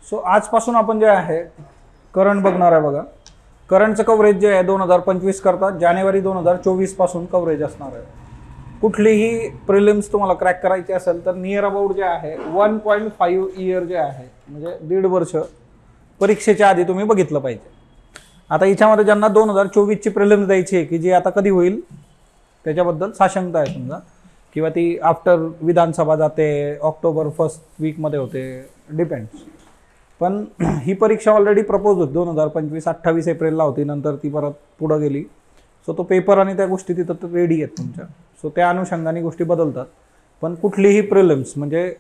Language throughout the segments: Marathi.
सो आजपासून आपण जे आहे करंट बघणार आहे बघा. करंटचं कव्हरेज जे आहे 2025 करता जानेवारी 2024 पासून कव्हरेज असणार आहे. कुठलीही प्रिलिम्स तुम्हाला क्रॅक करायची असेल तर नियर अबाउट जे आहे 1.5 इयर जे आहे म्हणजे 1.5 वर्ष परीक्षेच्या आधी तुम्ही बघितलं पाहिजे. आता याच्यामध्ये ज्यांना 2024 ची प्रिलिम्स द्यायची आहे की जी आता कधी होईल त्याच्याबद्दल साशंकता आहे समजा, किंवा ती आफ्टर विधानसभा जाते ऑक्टोबर फर्स्ट वीकमध्ये होते, डिपेंड्स. पण ही परीक्षा ऑलरेडी प्रपोज होती 2025 28 एप्रिलला होती, नंतर ती परत पुढं गेली. सो तो पेपर आणि त्या गोष्टी तिथं रेडी आहेत तुमच्या. सो त्या अनुषंगाने गोष्टी बदलतात. पण कुठलीही प्रिलिम्स म्हणजे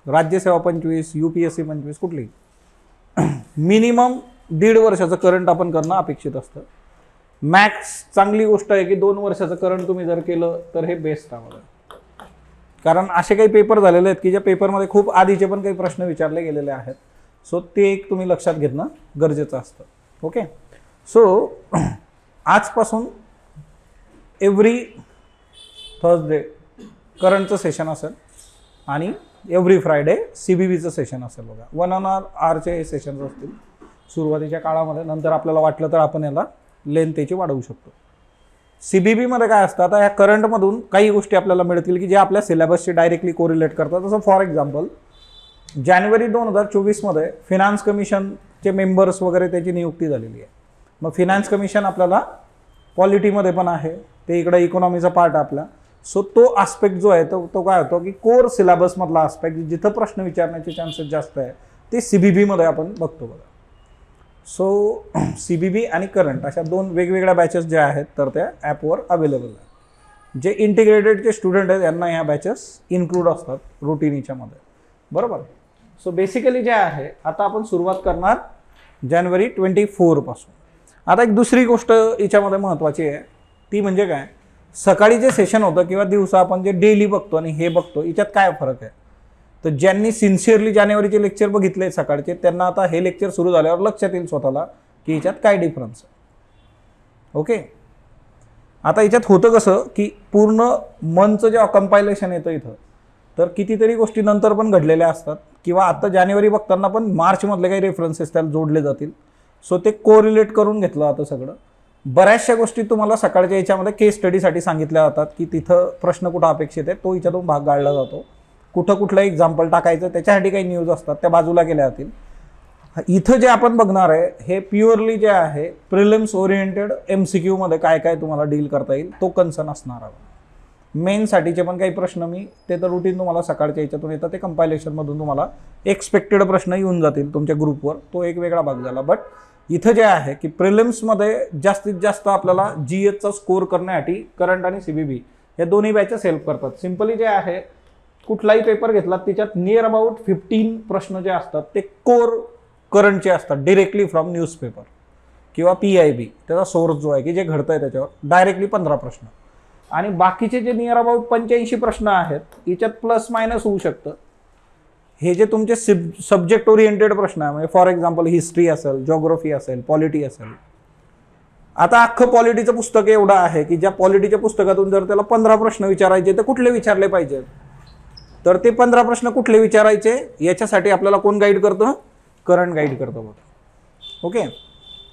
राज्यसेवा 25 UPSC 25 कुठलीही मिनिमम 1.5 वर्षाचं करंट आपण करणं अपेक्षित असतं. मॅक्स चांगली गोष्ट आहे की 2 वर्षाचं करंट तुम्ही जर केलं तर हे बेस्ट आहे. कारण असे काही पेपर झालेले आहेत की ज्या पेपरमध्ये खूप आधीचे पण काही प्रश्न विचारले गेलेले आहेत. सो ते एक तुम्ही लक्षात घेणं गरजेचं असतं. ओके. सो आजपासून एव्हरी थर्सडे करंटचं सेशन असेल आणि एव्हरी फ्रायडे CBBचं सेशन असेल बघा. 1 hourचे सेशन्स असतील सुरुवातीच्या काळामध्ये. नंतर आपल्याला वाटलं तर आपण याला लेंथ त्याची वाढवू शकतो. CBBमध्ये काय असतं, आता या करंटमधून काही गोष्टी आपल्याला मिळतील की जे आपल्या सिलेबसशी डायरेक्टली कोरिलेट करतात. जसं फॉर एक्झाम्पल जानेवारी 2024 मध्ये फिनान्स कमिशनचे मेंबर्स वगैरे त्याची नियुक्ती झालेली आहे. मग फिनान्स कमिशन आपल्याला पॉलिटीमध्ये पण आहे, ते इकडे इकॉनॉमीचा पार्ट आपला. सो तो आस्पेक्ट जो आहे तो काय होतो की कोर सिलेबसमधला आस्पेक्ट जिथं प्रश्न विचारण्याचे चान्सेस जास्त आहे ते CBBमध्ये आपण बघतो बघा. सो CBB आणि करंट अशा 2 वेगवेगळ्या बॅचेस ज्या आहेत तर त्या ॲपवर अवेलेबल आहेत. जे इंटिग्रेटेडचे स्टुडंट आहेत यांना ह्या बॅचेस इन्क्लूड असतात रुटीनीच्यामध्ये, बरोबर. सो बेसिकली जे आहे आता आपण सुरुवात करणार जानेवारी 24 पासून. आता एक दुसरी गोष्ट याच्यामध्ये महत्त्वाची आहे ती म्हणजे काय, सकाळी जे सेशन होतं किंवा दिवसा आपण जे डेली बघतो आणि हे बघतो याच्यात काय फरक आहे. तर ज्यांनी सिन्सिअरली जानेवारीचे लेक्चर बघितले सकाळचे त्यांना आता हे लेक्चर सुरू झाल्यावर लक्षात येईल स्वतःला की याच्यात काय डिफरन्स आहे. ओके. आता याच्यात होतं कसं की पूर्ण मंथचं जेव्हा कंपायलेशन येतं इथं तर कितीतरी गोष्टी नंतर पण घडलेल्या असतात किंवा आता जानेवारी बघताना पण मार्चमधले काही रेफरन्सेस त्याला जोडले जातील. सो ते कोरिलेट करून घेतलं आता सगळं. बऱ्याचशा गोष्टी तुम्हाला सकाळच्या याच्यामध्ये केस स्टडीसाठी सांगितल्या जातात की तिथं प्रश्न कुठं अपेक्षित आहे तो याच्यातून भाग गाळला जातो. कुठं कुठलं एक्झाम्पल टाकायचं त्याच्यासाठी काही न्यूज असतात त्या बाजूला गेल्या जातील. इथं जे आपण बघणार आहे हे प्युअरली जे आहे प्रिलिम्स ओरिएंटेड MCQ मध्ये काय काय तुम्हाला डील करता येईल तो कन्सर्न असणार आहे. मेनसाठीचे पण काही प्रश्न मी ते तर रुटीन तुम्हाला सकाळच्या याच्यातून येतं, ते कंपायलेशनमधून तुम्हाला एक्सपेक्टेड प्रश्न येऊन जातील तुमच्या ग्रुपवर, तो एक वेगळा भाग झाला. बट इथं जे आहे की प्रिलिम्समध्ये जास्तीत जास्त आपल्याला GSचा स्कोअर करण्यासाठी करंट आणि CBB या दोन्ही बॅचेस हेल्प करतात. सिम्पली जे आहे कुठलाही पेपर घेतला त्याच्यात नियर अबाउट 15 प्रश्न जे असतात ते कोर करंटचे असतात, डिरेक्टली फ्रॉम न्यूजपेपर किंवा PIB त्याचा सोर्स जो आहे की जे घडतं आहे त्याच्यावर डायरेक्टली 15 प्रश्न. आणि बाकीचे जे नियर अबाउट 85 प्रश्न आहेत याच्यात प्लस मायनस होऊ शकतं. हे जे तुमचे सब्जेक्ट ओरिएंटेड प्रश्न आहे म्हणजे फॉर एक्झाम्पल हिस्ट्री असेल, जिओग्राफी असेल, पॉलिटी असेल. आता अख्खं पॉलिटीचं पुस्तक एवढं आहे की ज्या पॉलिटीच्या पुस्तकातून जर त्याला 15 प्रश्न विचारायचे तर कुठले विचारले पाहिजेत, तर ते 15 प्रश्न कुठले विचारायचे याच्यासाठी आपल्याला कोण गाईड करतं, करंट गाईड करतं बघा. ओके.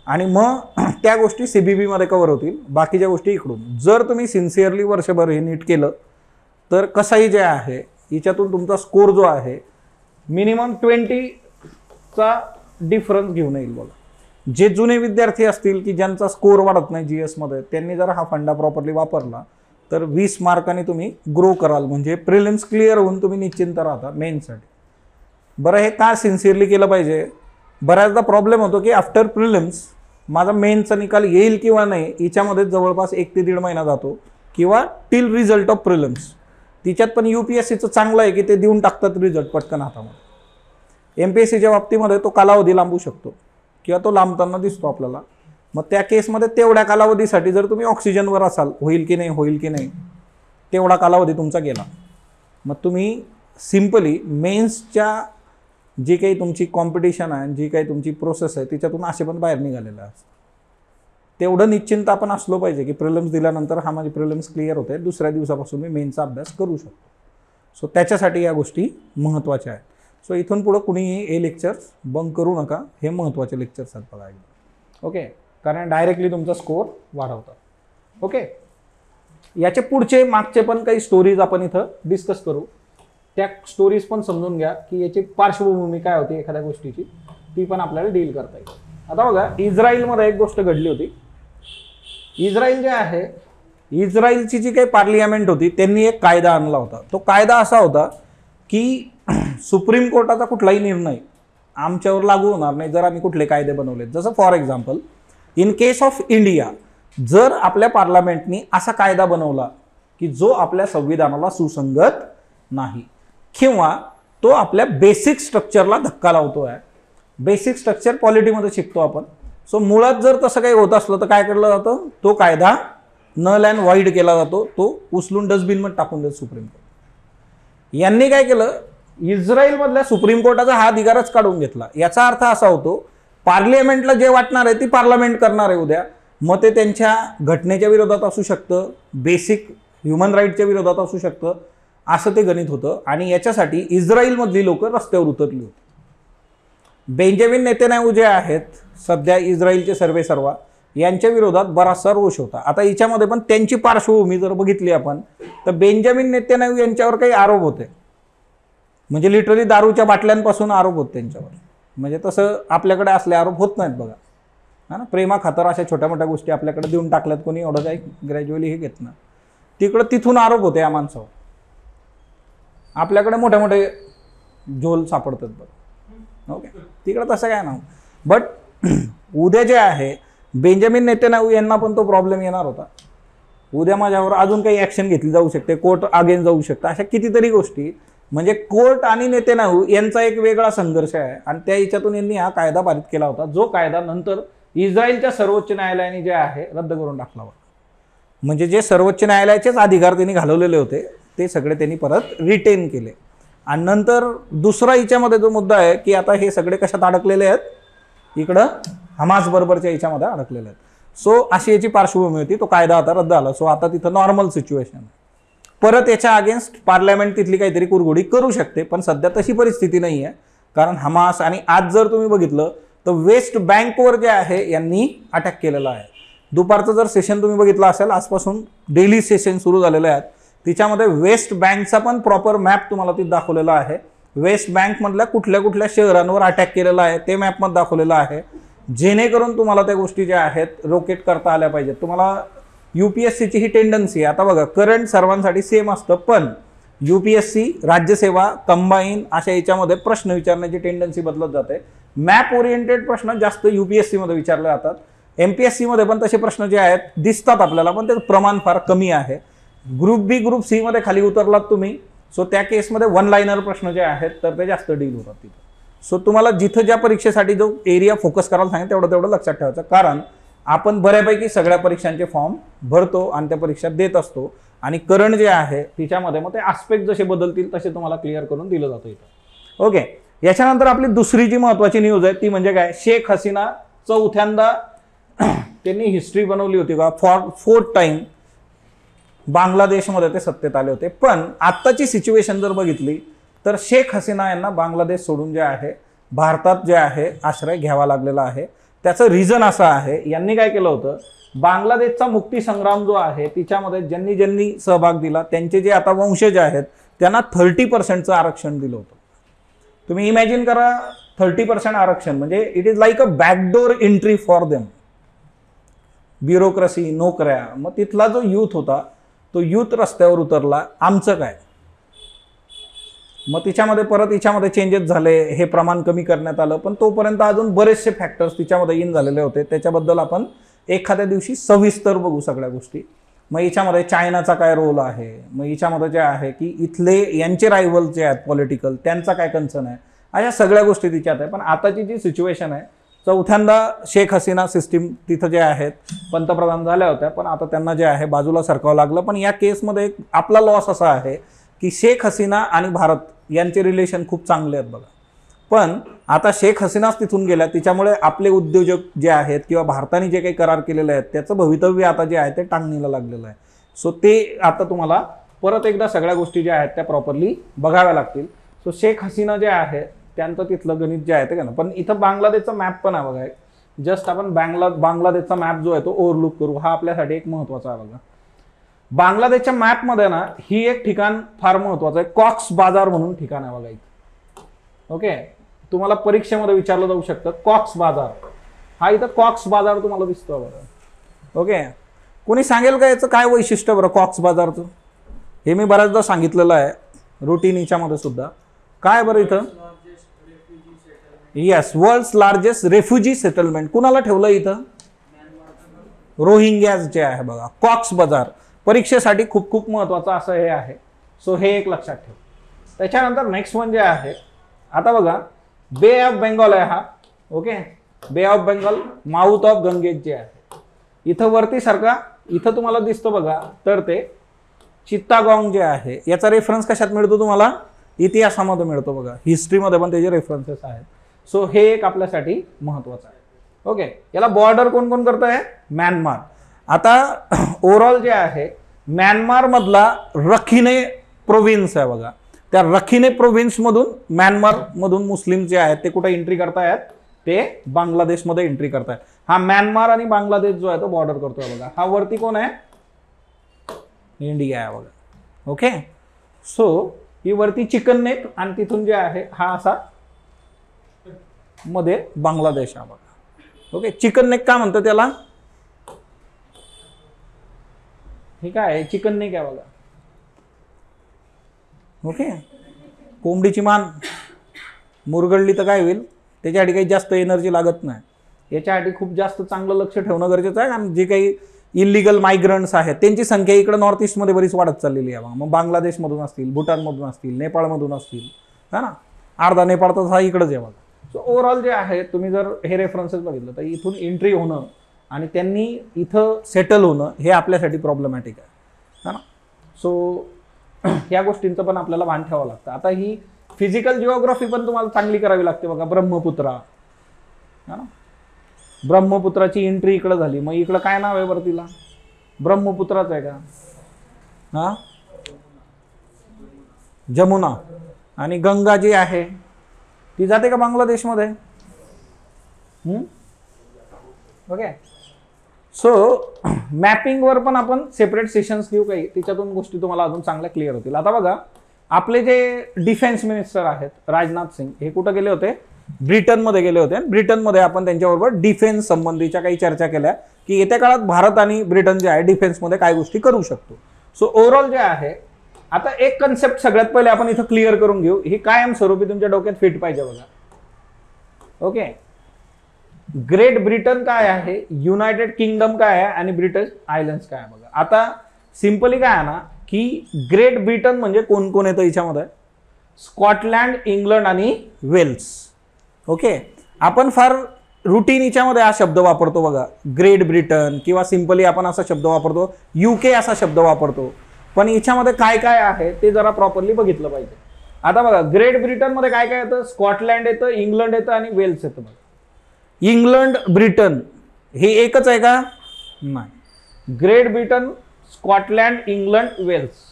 आणि मग त्या गोष्टी CBB मध्ये कव्हर होतील, बाकीच्या गोष्टी इकडून. जर तुम्ही सिन्सिअरली वर्षभर हे नीट केलं तर कसाही जे आहे याच्यातून तुमचा स्कोर जो आहे मिनिमम 20चा डिफरन्स घेऊन येईल बघा. जे जुने विद्यार्थी असतील की ज्यांचा स्कोर वाढत नाही GS मध्ये त्यांनी जर हा फंडा प्रॉपरली वापरला तर 20 मार्कांनी तुम्ही ग्रो कराल. म्हणजे प्रिलिम्स क्लिअर होऊन तुम्ही निश्चिंत राहता मेनसाठी. बरं, हे का सिन्सिअरली केलं पाहिजे. बऱ्याचदा प्रॉब्लेम होतो की आफ्टर प्रिलिम्स माझा मेनचा निकाल येईल किंवा नाही याच्यामध्ये जवळपास 1 ते 1.5 महिना जातो किंवा टिल रिझल्ट ऑफ प्रिलिम्स. तिच्यात पण UPSCचं चांगलं आहे की ते देऊन टाकतात रिझल्ट पटकन हातामध्ये. MPSCच्या बाबतीमध्ये तो कालावधी लांबू शकतो किंवा तो लांबताना दिसतो आपल्याला. मग त्या केसमध्ये तेवढ्या कालावधीसाठी जर तुम्ही ऑक्सिजनवर असाल होईल की नाही तेवढा कालावधी तुमचा गेला. मग तुम्ही सिम्पली मेन्सच्या जी काही तुमची कॉम्पिटिशन आहे जी काही तुमची प्रोसेस आहे तिच्यातून असे पण बाहेर निघालेलं आहे. तेवढं निश्चिंत आपण असलो पाहिजे की प्रिलिम्स दिल्यानंतर हा माझी प्रिलिम्स क्लिअर होते, दुसऱ्या दिवसापासून मी मेनचा अभ्यास करू शकतो. सो त्याच्यासाठी या गोष्टी महत्त्वाच्या आहेत. सो इथून पुढं कुणीही हे लेक्चर्स बंक करू नका, हे महत्त्वाचे लेक्चर्स आहेत बघा एकदम. ओके, कारण डायरेक्टली तुमचा स्कोअर वाढवतात. ओके, याचे पुढचे मागचे पण काही स्टोरीज आपण इथं डिस्कस करू. त्या स्टोरीज पण समजून घ्या की याची पार्श्वभूमी काय होती एखाद्या गोष्टीची, ती पण आपल्याला डील करता येईल. आता बघा, इस्रायलमध्ये एक गोष्ट घडली होती. इस्रायल जे आहे, इस्रायलची जी काही पार्लियामेंट होती त्यांनी एक कायदा आणला होता. तो कायदा असा होता की सुप्रीम कोर्टाचा कुठलाही निर्णय आमच्यावर लागू होणार नाही जर आम्ही कुठले कायदे बनवले. जसं for example, in case of India, जर आपल्या पार्लमेंटनी असा कायदा बनवला की जो आपल्या संविधानाला सुसंगत नाही किंवा तो आपल्या बेसिक स्ट्रक्चरला धक्का लावतो आहे. बेसिक स्ट्रक्चर पॉलिटीमध्ये शिकतो आपण. सो मुळात जर तसं काही होत असलं तर काय केलं जातं, तो कायदा नल अँड वाईड केला जातो, तो उचलून डस्टबिनमध्ये टाकून देत सुप्रीम कोर्ट. यांनी काय केलं, इस्रायलमधल्या सुप्रीम कोर्टाचा हा अधिकारच काढून घेतला. याचा अर्थ असा होतो, पार्लियामेंटला जे वाटणार आहे ती पार्लमेंट करणार आहे उद्या. मग ते त्यांच्या घटनेच्या विरोधात असू शकतं, बेसिक ह्युमन राईटच्या विरोधात असू शकतं, असं ते गणित होतं. आणि याच्यासाठी इस्रायलमधली लोक रस्त्यावर उतरली होती. बेंजामिन नेतन्याहू जे आहेत सध्या इस्रायलचे सर्वेसर्वा, यांच्या विरोधात बराचसा रोष होता. आता याच्यामध्ये पण त्यांची पार्श्वभूमी जर बघितली आपण तर बेंजामिन नेतन्याहू यांच्यावर काही आरोप होते, म्हणजे लिटरली दारूच्या बाटल्यांपासून आरोप होते त्यांच्यावर. म्हणजे तसं आपल्याकडे असले आरोप होत नाहीत बघा, हा ना. प्रेमा खातर अशा छोट्या मोठ्या गोष्टी आपल्याकडे देऊन टाकल्यात, कोणी एवढं काही ग्रॅज्युअली हे घेत ना. तिथून आरोप होते या माणसावर. आपल्याकडे मोठे मोठे झोल सापडतात बघ. ओके, तिकडं तसं काय ना. बट उद्या जे आहे बेंजामिन नेतन्याहू यांना पण तो प्रॉब्लेम येणार होता. उद्या माझ्यावर अजून काही ॲक्शन घेतली जाऊ शकते, कोर्ट अगेन्स्ट जाऊ शकतं, अशा कितीतरी गोष्टी. म्हणजे कोर्ट आणि नेतन्याहू यांचा एक वेगळा संघर्ष आहे. आणि त्या याच्यातून यांनी हा कायदा पारित केला होता, जो कायदा नंतर इस्रायलच्या सर्वोच्च न्यायालयाने जे आहे रद्द करून टाकला होता. म्हणजे जे सर्वोच्च न्यायालयाचेच अधिकार त्यांनी घालवलेले होते ते सगळे त्यांनी परत रिटेन केले. आणि नंतर दुसरा याच्यामध्ये जो मुद्दा आहे की आता हे सगळे कशात अडकलेले आहेत, इकडं हमास बरोबरच्या याच्यामध्ये अडकलेले आहेत. सो अशी याची पार्श्वभूमी होती. तो कायदा आता रद्द आला. सो आता तिथं नॉर्मल सिच्युएशन. परत याच्या अगेन्स्ट पार्लमेंट तिथली काहीतरी कुरघोडी करू शकते, पण सध्या तशी परिस्थिती नाही आहे. कारण हमास आणि आज जर तुम्ही बघितलं तर वेस्ट बँकवर जे आहे यांनी अटॅक केलेला आहे. दुपारचं जर सेशन तुम्ही बघितलं असेल, आजपासून डेली सेशन सुरू झालेलं आहे. तिच्यामध्ये वेस्ट बँकचा पण प्रॉपर मॅप तुम्हाला तिथे दाखवलेला आहे. वेस्ट बँकमधल्या कुठल्या कुठल्या शहरांवर अटॅक केलेला आहे ते मॅपमध्ये दाखवलेलं आहे, जेणेकरून तुम्हाला त्या गोष्टी ज्या आहेत रोकेट करता आल्या पाहिजेत. तुम्हाला UPSCची ही टेंडन्सी आहे. आता बघा, करंट सर्वांसाठी सेम असतं, पण UPSC राज्यसेवा कंबाईन अशा याच्यामध्ये प्रश्न विचारण्याची टेंडन्सी बदलत जाते. मॅप ओरिएंटेड प्रश्न जास्त UPSC मध्ये विचारले जातात. MPSC मध्ये पण तसे प्रश्न जे आहेत दिसतात आपल्याला, पण त्याचं प्रमाण फार कमी आहे. ग्रुप बी ग्रुप सी मध्ये खाली उतरलात तुम्ही, सो त्या केसमध्ये वन लाईनर प्रश्न जे आहेत तर ते जास्त डील होतात तिथं. सो तुम्हाला जिथं ज्या परीक्षेसाठी जो एरिया फोकस करायला सांगितलं तेवढं लक्षात ठेवायचं. कारण आपण बऱ्यापैकी सगळ्या परीक्षांचे फॉर्म भरतो आणि त्या परीक्षा देत असतो. आणि करंट जे आहे तिच्यामध्ये मग ते आस्पेक्ट जसे बदलतील तसे तुम्हाला क्लिअर करून दिलं जातं इथं. ओके, याच्यानंतर आपली दुसरी जी महत्त्वाची न्यूज आहे ती म्हणजे काय, शेख हसीना चौथ्यांदा त्यांनी हिस्ट्री बनवली होती का, फोर्थ टाइम बांगलादेशमध्ये ते सत्तेत आले होते. पण आत्ताची सिच्युएशन जर बघितली तर शेख हसीना यांना बांगलादेश सोडून जे आहे भारतात जे आहे आश्रय घ्यावा लागलेला आहे. त्याचं रिझन असं आहे, यांनी काय केलं होतं, बांगलादेशचा मुक्ती संग्राम जो आहे तिच्यामध्ये ज्यांनी ज्यांनी सहभाग दिला त्यांचे जे आता वंशज आहेत त्यांना 30% आरक्षण दिलं होतं. तुम्ही इमॅजिन करा, 30% आरक्षण म्हणजे it is like a backdoor entry for them. Bureaucracy, नोकऱ्या. मग तिथला जो यूथ होता तो यूथ रस्त्यावर उतरला, आमचं काय. मग तिच्यामध्ये परत हिच्यामध्ये चेंजेस झाले, हे प्रमाण कमी करण्यात आलं, पण तोपर्यंत अजून बरेचसे फॅक्टर्स तिच्यामध्ये इन झालेले होते. त्याच्याबद्दल आपण एखाद्या दिवशी सविस्तर बघू सगळ्या गोष्टी. मग हिच्यामध्ये चायनाचा काय रोल आहे, मग हिच्यामध्ये जे आहे की इथले यांचे रायव्हल जे आहेत पॉलिटिकल त्यांचा काय कन्सर्न आहे, अशा सगळ्या गोष्टी तिच्यात आहे. पण आताची जी सिच्युएशन आहे, चौथ्यांदा शेख हसीना सिस्टीम तिथं जे आहेत पंतप्रधान झाल्या होत्या, पण आता त्यांना जे आहे बाजूला सरकावं लागलं. पण या केसमध्ये एक आपला लॉस असा आहे की शेख हसीना आणि भारत यांचे रिलेशन खूप चांगले आहेत बघा. पण आता शेख हसीनाच तिथून गेल्या, तिच्यामुळे आपले उद्योजक जे आहेत किंवा भारताने जे काही करार केलेले आहेत त्याचं भवितव्य आता जे आहे ते टांगणीला लागलेलं आहे. सो ते आता तुम्हाला परत एकदा सगळ्या गोष्टी ज्या आहेत त्या प्रॉपरली बघाव्या लागतील. सो शेख हसीना जे आहे त्यांचं तिथलं गणित जे आहे ते का ना. पण इथं बांगलादेशचा मॅप पण आहे बघा. जस्ट आपण बांगलादेशचा मॅप जो आहे तो ओव्हरलुक करू. हा आपल्यासाठी एक महत्वाचा आहे बघा. बांगलादेशच्या मॅपमध्ये ना ही एक ठिकाण फार महत्वाचं आहे. कॉक्स बाजार म्हणून ठिकाण आहे बघा इथं. ओके, तुम्हाला परीक्षेमध्ये विचारलं जाऊ शकतं कॉक्स बाजार. हा इथं कॉक्स बाजार तुम्हाला दिसतो बघा. ओके, कोणी सांगेल का याचं काय वैशिष्ट्य बरं कॉक्स बाजारचं? हे मी बऱ्याचदा सांगितलेलं आहे रुटीन हिच्यामध्ये सुद्धा. काय बरं इथं? Yes, world's largest refugee settlement. कुणाला ठेवलं इथं? रोहिंग्याज जे आहे बघा. कॉक्स बाजार परीक्षेसाठी खूप खूप महत्वाचं असं हे आहे. सो हे एक लक्षात ठेव. त्याच्यानंतर नेक्स्ट वन जे आहे आता बघा, बे ऑफ बेंगॉल आहे हा. ओके, बे of Bengal, mouth of Ganges जे आहे इथं वरती सारखा इथं तुम्हाला दिसतो बघा. तर ते चित्तागॉंग जे आहे याचा रेफरन्स कशात मिळतो तुम्हाला? इतिहासामध्ये मिळतो बघा. हिस्ट्रीमध्ये पण त्याचे रेफरन्सेस आहेत. सो हे एक आपल्यासाठी महत्वाचं आहे. ओके, याला बॉर्डर कोण कोण करत आहे? म्यानमार. आता ओव्हरऑल जे आहे म्यानमार मधला रखिने प्रोव्हिन्स आहे बघा. त्या रखिने प्रोव्हिन्स मधून म्यानमार मधून मुस्लिम जे आहेत ते कुठे एंट्री करतायत? ते बांगलादेशमध्ये एंट्री करतायत. हा म्यानमार आणि बांगलादेश जो आहे तो बॉर्डर करतोय बघा. हा वरती कोण आहे? इंडिया आहे बघा. ओके, सो ही वरती चिकन नेक आणि तिथून जे आहे हा असा मध्ये बांगलादेश आहे बघा. ओके, चिकन नेक का म्हणतो त्याला? हे काय आहे? चिकन नेक आहे बघा. ओके, कोंबडीची मान मुरगळली तर काय होईल? त्याच्यासाठी काही जास्त एनर्जी लागत नाही. याच्यासाठी खूप जास्त चांगलं लक्ष ठेवणं गरजेचं आहे. आणि जे काही इलिगल मायग्रंट्स आहेत त्यांची संख्या इकडे नॉर्थ ईस्टमध्ये बरीच वाढत चाललेली आहे. मग बांगलादेशमधून असतील, भूटानमधून असतील, नेपाळमधून असतील, है ना. अर्धा नेपाळ तर हा इकडेच आहे बघा. सो ओव्हरऑल जे आहे तुम्ही जर हे रेफरन्सेस बघितलं तर इथून एंट्री होणं आणि त्यांनी इथं सेटल होणं हे आपल्यासाठी प्रॉब्लेमॅटिक आहे, है ना. सो ह्या गोष्टींचं पण आपल्याला भान ठेवावं लागतं. आता ही फिजिकल जिओग्राफी पण तुम्हाला चांगली करावी लागते बघा. ब्रह्मपुत्रा, है ना. ब्रह्मपुत्राची एंट्री इकडं झाली. मग इकडं काय नाव आहे बरं तिला? ब्रह्मपुत्राच आहे का? हा, जमुना. आणि गंगा जी आहे ती जाते का बांगलादेशमध्ये? ओके, सो मॅपिंगवर पण आपण सेपरेट सेशन्स घेऊ काही. त्याच्यातून गोष्टी तुम्हाला अजून चांगल्या क्लिअर होतील. आता बघा, आपले जे डिफेन्स मिनिस्टर आहेत राजनाथ सिंग हे कुठं गेले होते? ब्रिटनमध्ये गेले होते. ब्रिटनमध्ये आपण त्यांच्याबरोबर डिफेन्स संबंधीच्या काही चर्चा केल्या की येत्या काळात भारत आणि ब्रिटन जे आहे डिफेन्समध्ये काय गोष्टी करू शकतो. सो ओव्हरऑल जे आहे आता एक कन्सेप्ट सगळ्यात पहिले आपण इथं क्लिअर करून घेऊ. ही कायमस्वरूपी तुमच्या डोक्यात फिट पाहिजे बघा. ओके, ग्रेट ब्रिटन काय आहे, युनायटेड किंगडम काय आहे आणि ब्रिटिश आयलँड्स काय आहे बघा. आता सिंपली काय आहे ना की ग्रेट ब्रिटन म्हणजे कोण कोण येतं याच्यामध्ये? स्कॉटलँड, इंग्लंड आणि वेल्स. ओके, आपण फार रुटीन याच्यामध्ये हा शब्द वापरतो बघा, ग्रेट ब्रिटन, किंवा सिंपली आपण असा शब्द वापरतो UK असा शब्द वापरतो. पण याच्यामध्ये काय काय आहे ते जरा प्रॉपरली बघितलं पाहिजे. आता बघा, ग्रेट ब्रिटन मध्ये काय काय येतं? स्कॉटलँड येतं, इंग्लंड येतं आणि वेल्स येतं बघा. इंग्लंड ब्रिटन हे एकच आहे का? नाही. Great Britain, Scotland, England, Wales.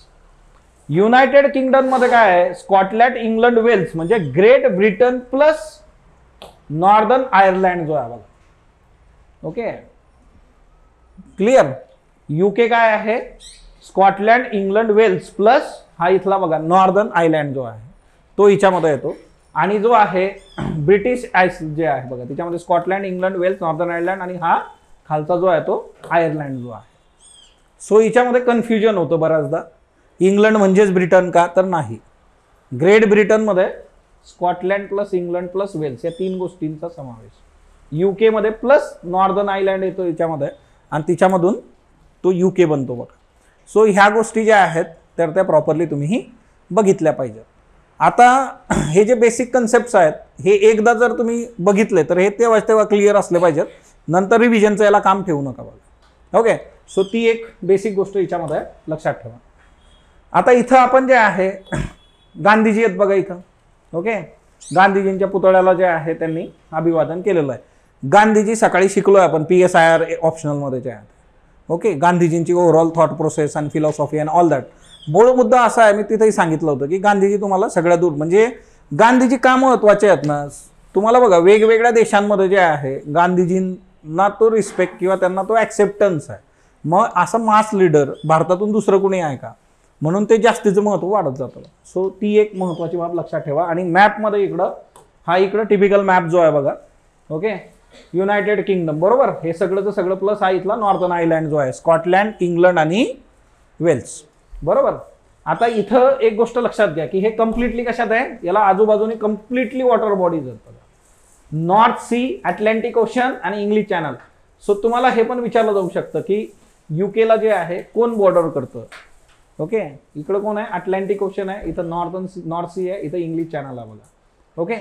United Kingdom मध्ये काय आहे? स्कॉटलँड, इंग्लंड, वेल्स म्हणजे Great Britain plus Northern Ireland जो आहे बघा. Okay, clear. UK काय आहे? स्कॉटलँड, इंग्लंड, वेल्स प्लस हा इथला बघा नॉर्दर्न आयलँड जो आहे तो हिच्यामध्ये येतो. आणि जो आहे ब्रिटिश आयस जे आहे बघा त्याच्यामध्ये Scotland, England, Wales, Northern Ireland आणि हा खालचा जो आहे तो आयर्लंड जो आहे. सो हिच्यामध्ये कन्फ्युजन होतं बऱ्याचदा. इंग्लंड म्हणजेच ब्रिटन का? तर नाही. ग्रेट ब्रिटनमध्ये Scotland plus England plus Wales या तीन गोष्टींचा समावेश. UK मध्ये प्लस नॉर्दर्न आयलँड येतो याच्यामध्ये आणि तिच्यामधून तो UK बनतो बघा. सो ह्या गोष्टी ज्या आहेत तर त्या प्रॉपरली तुम्ही बघितल्या पाहिजेत. आता हे जे बेसिक कन्सेप्ट्स आहेत हे एकदा जर तुम्ही बघितले तर हे तेव्हा क्लिअर असले पाहिजेत. नंतर रिव्हिजनचं याला काम ठेवू नका बघा. ओके, सो ती एक बेसिक गोष्ट याच्यामध्ये लक्षात ठेवा. आता इथं आपण जे आहे गांधीजी आहेत बघा इथं. ओके, गांधीजींच्या पुतळ्याला जे आहे त्यांनी अभिवादन केलेलं आहे. गांधीजी सकाळी शिकलोय आपण PSIR ऑप्शनलमध्ये जे आहेत. ओके, गांधीजींची overall thought process and philosophy and all that. मूळ मुद्दा असा आहे, मी तिथेही सांगितलं होतं की गांधीजी तुम्हाला सगळ्या दूर म्हणजे गांधीजी का महत्वाचे आहेत ना, तुम्हाला बघा वेगवेगळ्या देशांमध्ये जे आहे गांधीजींना तो रिस्पेक्ट किंवा त्यांना तो ॲक्सेप्टन्स आहे. मग असं मास लीडर भारतातून दुसरं कोणी आहे का, म्हणून ते जास्तीचं महत्त्व वाढत जातं. सो ती एक महत्त्वाची बाब लक्षात ठेवा. आणि मॅपमध्ये इकडं टिपिकल मॅप जो आहे बघा, ओके, युनायटेड किंगडम बरोबर, हे सगळंचं सगळं प्लस हा इथला नॉर्थर्न आयलँड जो आहे, स्कॉटलँड, इंग्लंड आणि वेल्स बरोबर. आता इथं एक गोष्ट लक्षात घ्या की हे कम्प्लिटली कशात आहे, याला आजूबाजूने कम्प्लिटली वॉटर बॉडीज आहेत बघा, नॉर्थ सी, अटलांटिक ओशन आणि इंग्लिश चॅनल. सो तुम्हाला हे पण विचारलं जाऊ शकतं की युकेला जे आहे कोण बॉर्डर करतं, ओके, इकडं कोण आहे, अटलांटिक ओशन आहे, इथं नॉर्थ सी आहे, इथं इंग्लिश चॅनल आहे बघा, ओके.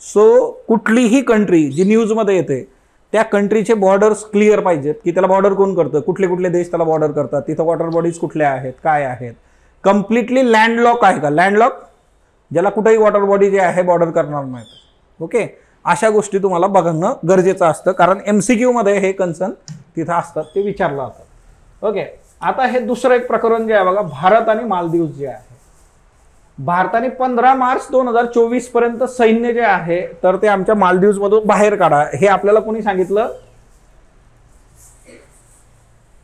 सो कुठलीही कंट्री जी न्यूजमध्ये येते त्या कंट्रीचे बॉर्डर्स क्लिअर पाहिजेत की त्याला बॉर्डर कोण करतं, कुठले कुठले देश त्याला बॉर्डर करतात, तिथं वॉटर बॉडीज कुठल्या आहेत, काय आहेत, कम्प्लिटली लँडलॉक आहे का, लँडलॉक ज्याला कुठेही वॉटर बॉडी जे आहे बॉर्डर करणार नाहीत, ओके. अशा गोष्टी तुम्हाला बघणं गरजेचं असतं, कारण MCQ मध्ये हे कन्सर्न तिथं असतात, ते विचारलं जातं, ओके. आता हे दुसरं एक प्रकरण जे आहे बघा, भारत आणि मालदीव्स जे आहे. भारताने 15 मार्च 2024 पर्यंत सैन्य जे आहे तर ते आमच्या मालदीव्स मधून बाहेर काढा, हे आपल्याला कोणी सांगितलं,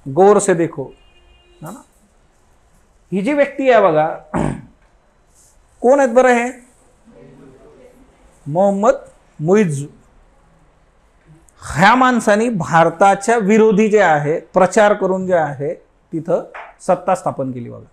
गौर से देखो, हा ना. ही जी व्यक्ती आहे बघा, कोण आहेत बरं, हे मोहम्मद मुइज्जू. ह्या माणसाने भारताच्या विरोधी जे आहे प्रचार करून जे आहे तिथं सत्ता स्थापन केली बघा.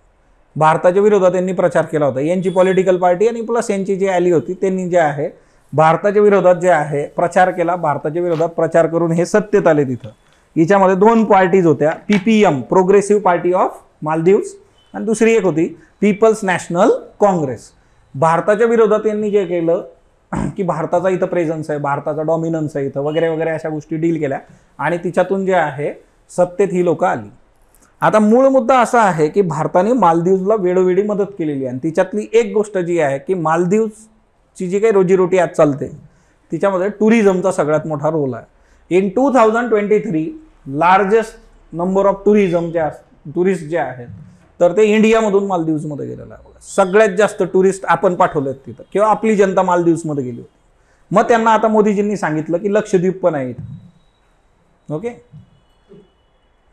भारताच्या विरोधात यांनी प्रचार केला होता, यांची पॉलिटिकल पार्टी आणि प्लस यांची जी ॲली होती त्यांनी जे आहे भारताच्या विरोधात जे आहे प्रचार केला, भारताच्या विरोधात प्रचार करून हे सत्तेत आले. तिथं हिच्यामध्ये 2 पार्टीज होत्या, PPM progressive party of Maldives आणि दुसरी एक होती पीपल्स नॅशनल काँग्रेस. भारताच्या विरोधात यांनी जे केलं की भारताचा इथं प्रेझन्स आहे, भारताचा डॉमिनन्स आहे इथं वगैरे वगैरे अशा गोष्टी डील केल्या आणि तिच्यातून जे आहे सत्तेत ही लोक आली. आता मूळ मुद्दा असा आहे की भारताने मालदीव्सला वेळोवेळी मदत केलेली आहे आणि तिच्यातली एक गोष्ट जी आहे की मालदीव्सची जी काही रोजीरोटी आज चालते तिच्यामध्ये टुरिझमचा सगळ्यात मोठा रोल आहे. In 2023 largest number of tourist जे आहेत तर ते इंडियामधून मालदीव्समध्ये गेलेलं आहे. सगळ्यात जास्त टुरिस्ट आपण पाठवलेत तिथं किंवा आपली जनता मालदीव्समध्ये गेली होती. मग त्यांना आता मोदीजींनी सांगितलं की लक्षद्वीप पण आहे इथं, ओके.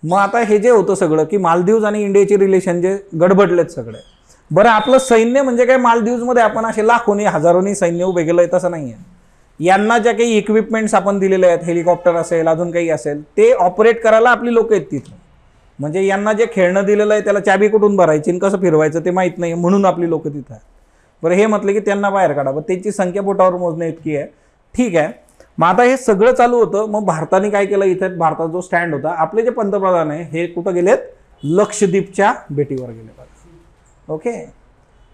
मग आता हे जे होतं सगळं की मालदीव्स आणि इंडियाचे रिलेशन जे गडबडलेत सगळे. बरं आपलं सैन्य म्हणजे काय, मालदीव्समध्ये आपण असे लाखोनी हजारोनी सैन्य उभे केलंय तसं नाही आहे. यांना ज्या काही इक्विपमेंट्स आपण दिलेले आहेत, हेलिकॉप्टर असेल अजून काही असेल, ते ऑपरेट करायला आपली लोक आहेत तिथं. म्हणजे यांना जे खेळणं दिलेलं आहे त्याला चाबी कुठून भरायची आणि कसं फिरवायचं ते माहीत नाही, म्हणून आपली लोक तिथं आहे. बरं हे म्हटलं की त्यांना बाहेर काढा, पण त्यांची संख्या बोटावर मोजण्या इतकी आहे, ठीक आहे. मग आता हे सगळं चालू होतं. मग भारताने काय केलं, इथे भारताचा जो स्टँड होता, आपले जे पंतप्रधान आहे हे कुठं गेलेत, लक्षद्वीपच्या भेटीवर गेले, ओके.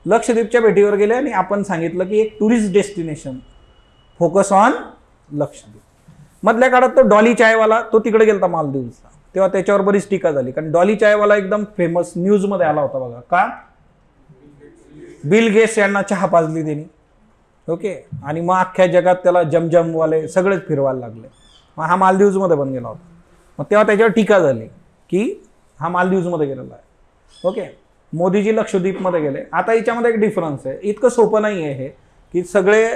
लक्षद्वीपच्या भेटीवर गेले आणि आपण सांगितलं की एक tourist destination, focus on Lakshadweep. मधल्या काळात तो डॉली चायवाला तो तिकडे गेलता मालदीव्सला, तेव्हा त्याच्यावर बरीच टीका झाली, कारण डॉली चायवाला एकदम फेमस न्यूजमध्ये आला होता बघा. का, बिल गेट्स यांना चहा पाजली त्यांनी, ओके. आणि मग अख्ख्या जगात त्याला जमजमवाले सगळेच फिरवायला लागले. मग हा मालदीव्समध्ये पण गेला होता, मग तेव्हा त्याच्यावर टीका झाली की हा मालदीव्समध्ये गेलेला आहे, ओके. मोदीजी लक्षद्वीपमध्ये गेले. आता याच्यामध्ये एक डिफरन्स आहे, इतकं सोपं नाही आहे हे की सगळे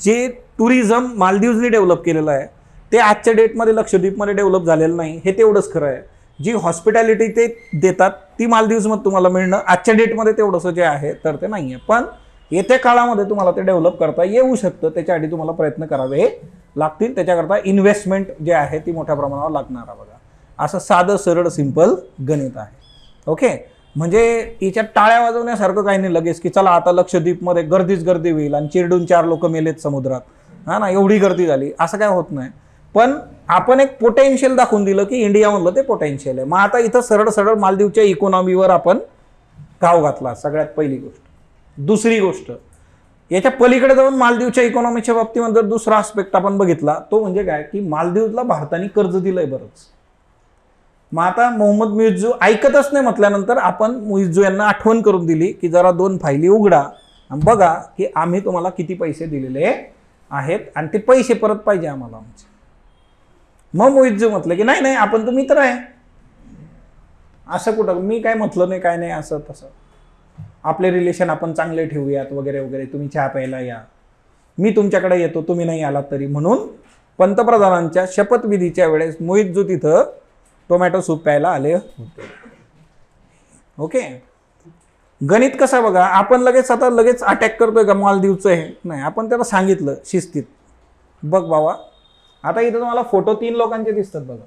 जे टुरिझम मालदीव्सनी डेव्हलप केलेलं आहे ते आजच्या डेटमध्ये लक्षद्वीपमध्ये डेव्हलप झालेलं नाही, हे तेवढंच खरं आहे. जी हॉस्पिटॅलिटी ते देतात ती मालदीव्समध्ये तुम्हाला मिळणं आजच्या डेटमध्ये तेवढंसं जे आहे तर ते नाही आहे, पण येत्या काळामध्ये तुम्हाला ते डेव्हलप करता येऊ शकतं. त्याच्यासाठी तुम्हाला प्रयत्न करावे लागतील, त्याच्याकरता इन्व्हेस्टमेंट जे आहे ती मोठ्या प्रमाणावर लागणार आहे बघा. असं साधं सरळ सिंपल गणित आहे, ओके. म्हणजे याच्यात टाळ्या वाजवण्यासारखं काही नाही लगेच की चला आता लक्षद्वीपमध्ये गर्दीच गर्दी होईल आणि चिरडून 4 लोक मेलेत समुद्रात, हा ना, एवढी गर्दी झाली, असं काय होत नाही. पण आपण एक पोटेन्शियल दाखवून दिलं की इंडियामधलं ते पोटेन्शियल आहे. मग आता इथं सरळ सरळ मालदीवच्या इकॉनॉमीवर आपण घाव घातला, सगळ्यात पहिली गोष्ट. दुसरी गोष्ट, याच्या पलीकडे जाऊन मालदीवच्या इकॉनॉमीच्या बाबतीमध्ये दुसरा आस्पेक्ट आपण बघितला, तो म्हणजे काय की मालदीवला भारताने कर्ज दिलंय बरंच. मग आता मोहम्मद मुइज्जू ऐकतच नाही म्हटल्यानंतर आपण मुइज्जू यांना आठवण करून दिली की जरा 2 फायली उघडा आणि बघा की आम्ही तुम्हाला किती पैसे दिलेले आहेत आणि ते पैसे परत पाहिजे आम्हाला आमचे. मग मुइज्जू म्हटलं की नाही नाही आपण तर मित्र आहे, असं कुठं, मी काय म्हटलं नाही काय नाही असं तसं, आपले रिलेशन आपण चांगले ठेवूयात वगैरे वगैरे, तुम्ही चहा प्यायला या. मी तुमच्याकडे येतो तुम्ही नाही आलात तरी, म्हणून पंतप्रधानांच्या शपथविधीच्या वेळेस मोहित जो तिथं टोमॅटो सूप प्यायला आले होते. ओके. गणित कसं बघा, आपण लगेच अटॅक करतोय का मालदीवचं हे नाही, आपण त्याला सांगितलं शिस्तीत, बघ बाबा आता इथं तुम्हाला फोटो 3 लोकांचे दिसतात बघा.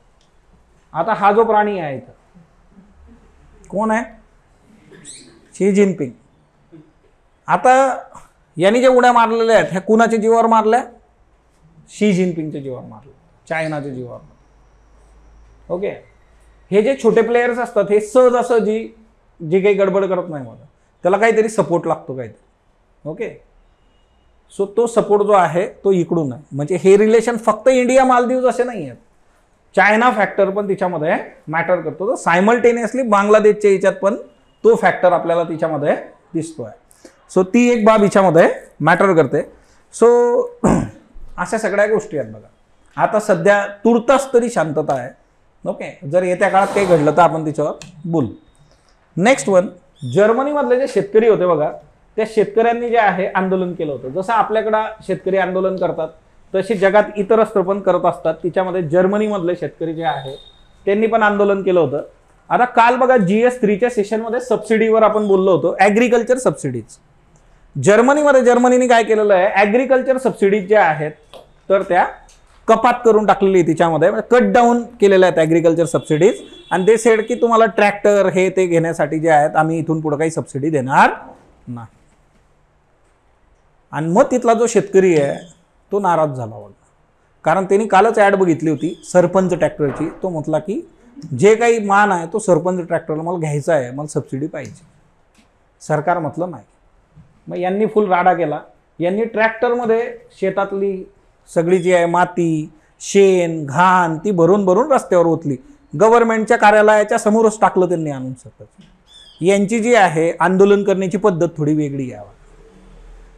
आता हा जो प्राणी आहे इथं कोण आहे? Xi Jinping. आता यांनी जे उड्या मारलेल्या आहेत ह्या कुणाच्या जीवावर मारल्या? शी जिनपिंगच्या जीवावर मारल्या, चायनाच्या जीवावर. ओके. हे जे छोटे प्लेयर्स असतात हे सहज असं जी काही गडबड करत नाही मला, त्याला काहीतरी सपोर्ट लागतो काहीतरी. ओके. सो तो सपोर्ट जो आहे तो इकडून आहे. म्हणजे हे रिलेशन फक्त इंडिया मालदीव असे नाही आहेत, चायना फॅक्टर पण तिच्यामध्ये मॅटर करतो. तर सायमल्टेनियसली बांगलादेशच्या याच्यात पण तो फॅक्टर आपल्याला तिच्यामध्ये दिसतोय. सो ती एक बाब हिच्यामध्ये मॅटर करते. सो अशा सगळ्या गोष्टी आहेत बघा. आता सध्या तुर्तास तरी शांतता आहे. ओके. जर येत्या काळात काही घडलं तर आपण तिच्यावर बोलू. नेक्स्ट वन, जर्मनीमधले जे शेतकरी होते बघा, त्या शेतकऱ्यांनी जे आहे आंदोलन केलं होतं. जसं आपल्याकडं शेतकरी आंदोलन करतात तशी जगात इतर राष्ट्र पण करत असतात. तिच्यामध्ये जर्मनीमधले शेतकरी जे आहे त्यांनी पण आंदोलन केलं होतं. आता काल बघा GS3च्या सेशनमध्ये सबसिडीवर आपण बोललो होतो, ॲग्रिकल्चर सबसिडीज. जर्मनीने काय केलेलं आहे, ॲग्रिकल्चर सबसिडीज ज्या आहेत तर त्या कपात करून टाकलेली तिच्यामध्ये, कट डाऊन केलेल्या आहेत ॲग्रिकल्चर सबसिडीज. आणि ते सेड की तुम्हाला ट्रॅक्टर हे ते घेण्यासाठी जे आहेत आम्ही इथून पुढे काही सबसिडी देणार नाही. आणि मग तिथला जो शेतकरी आहे तो नाराज झाला होता, कारण त्यांनी कालच ॲड बघितली होती सरपंच ट्रॅक्टरची. तो म्हटला की जे काही मान आहे तो सरपंच ट्रॅक्टरला मला घ्यायचा आहे, मला सबसिडी पाहिजे. सरकार म्हटलं नाही. मग यांनी फुल राडा केला. यांनी ट्रॅक्टरमध्ये शेतातली सगळी जी आहे माती, शेण, घाण ती भरून रस्त्यावर ओतली. गव्हर्नमेंटच्या कार्यालयाच्या समोरच टाकलं त्यांनी आणून सतत. यांची जी आहे आंदोलन करण्याची पद्धत थोडी वेगळी आहे.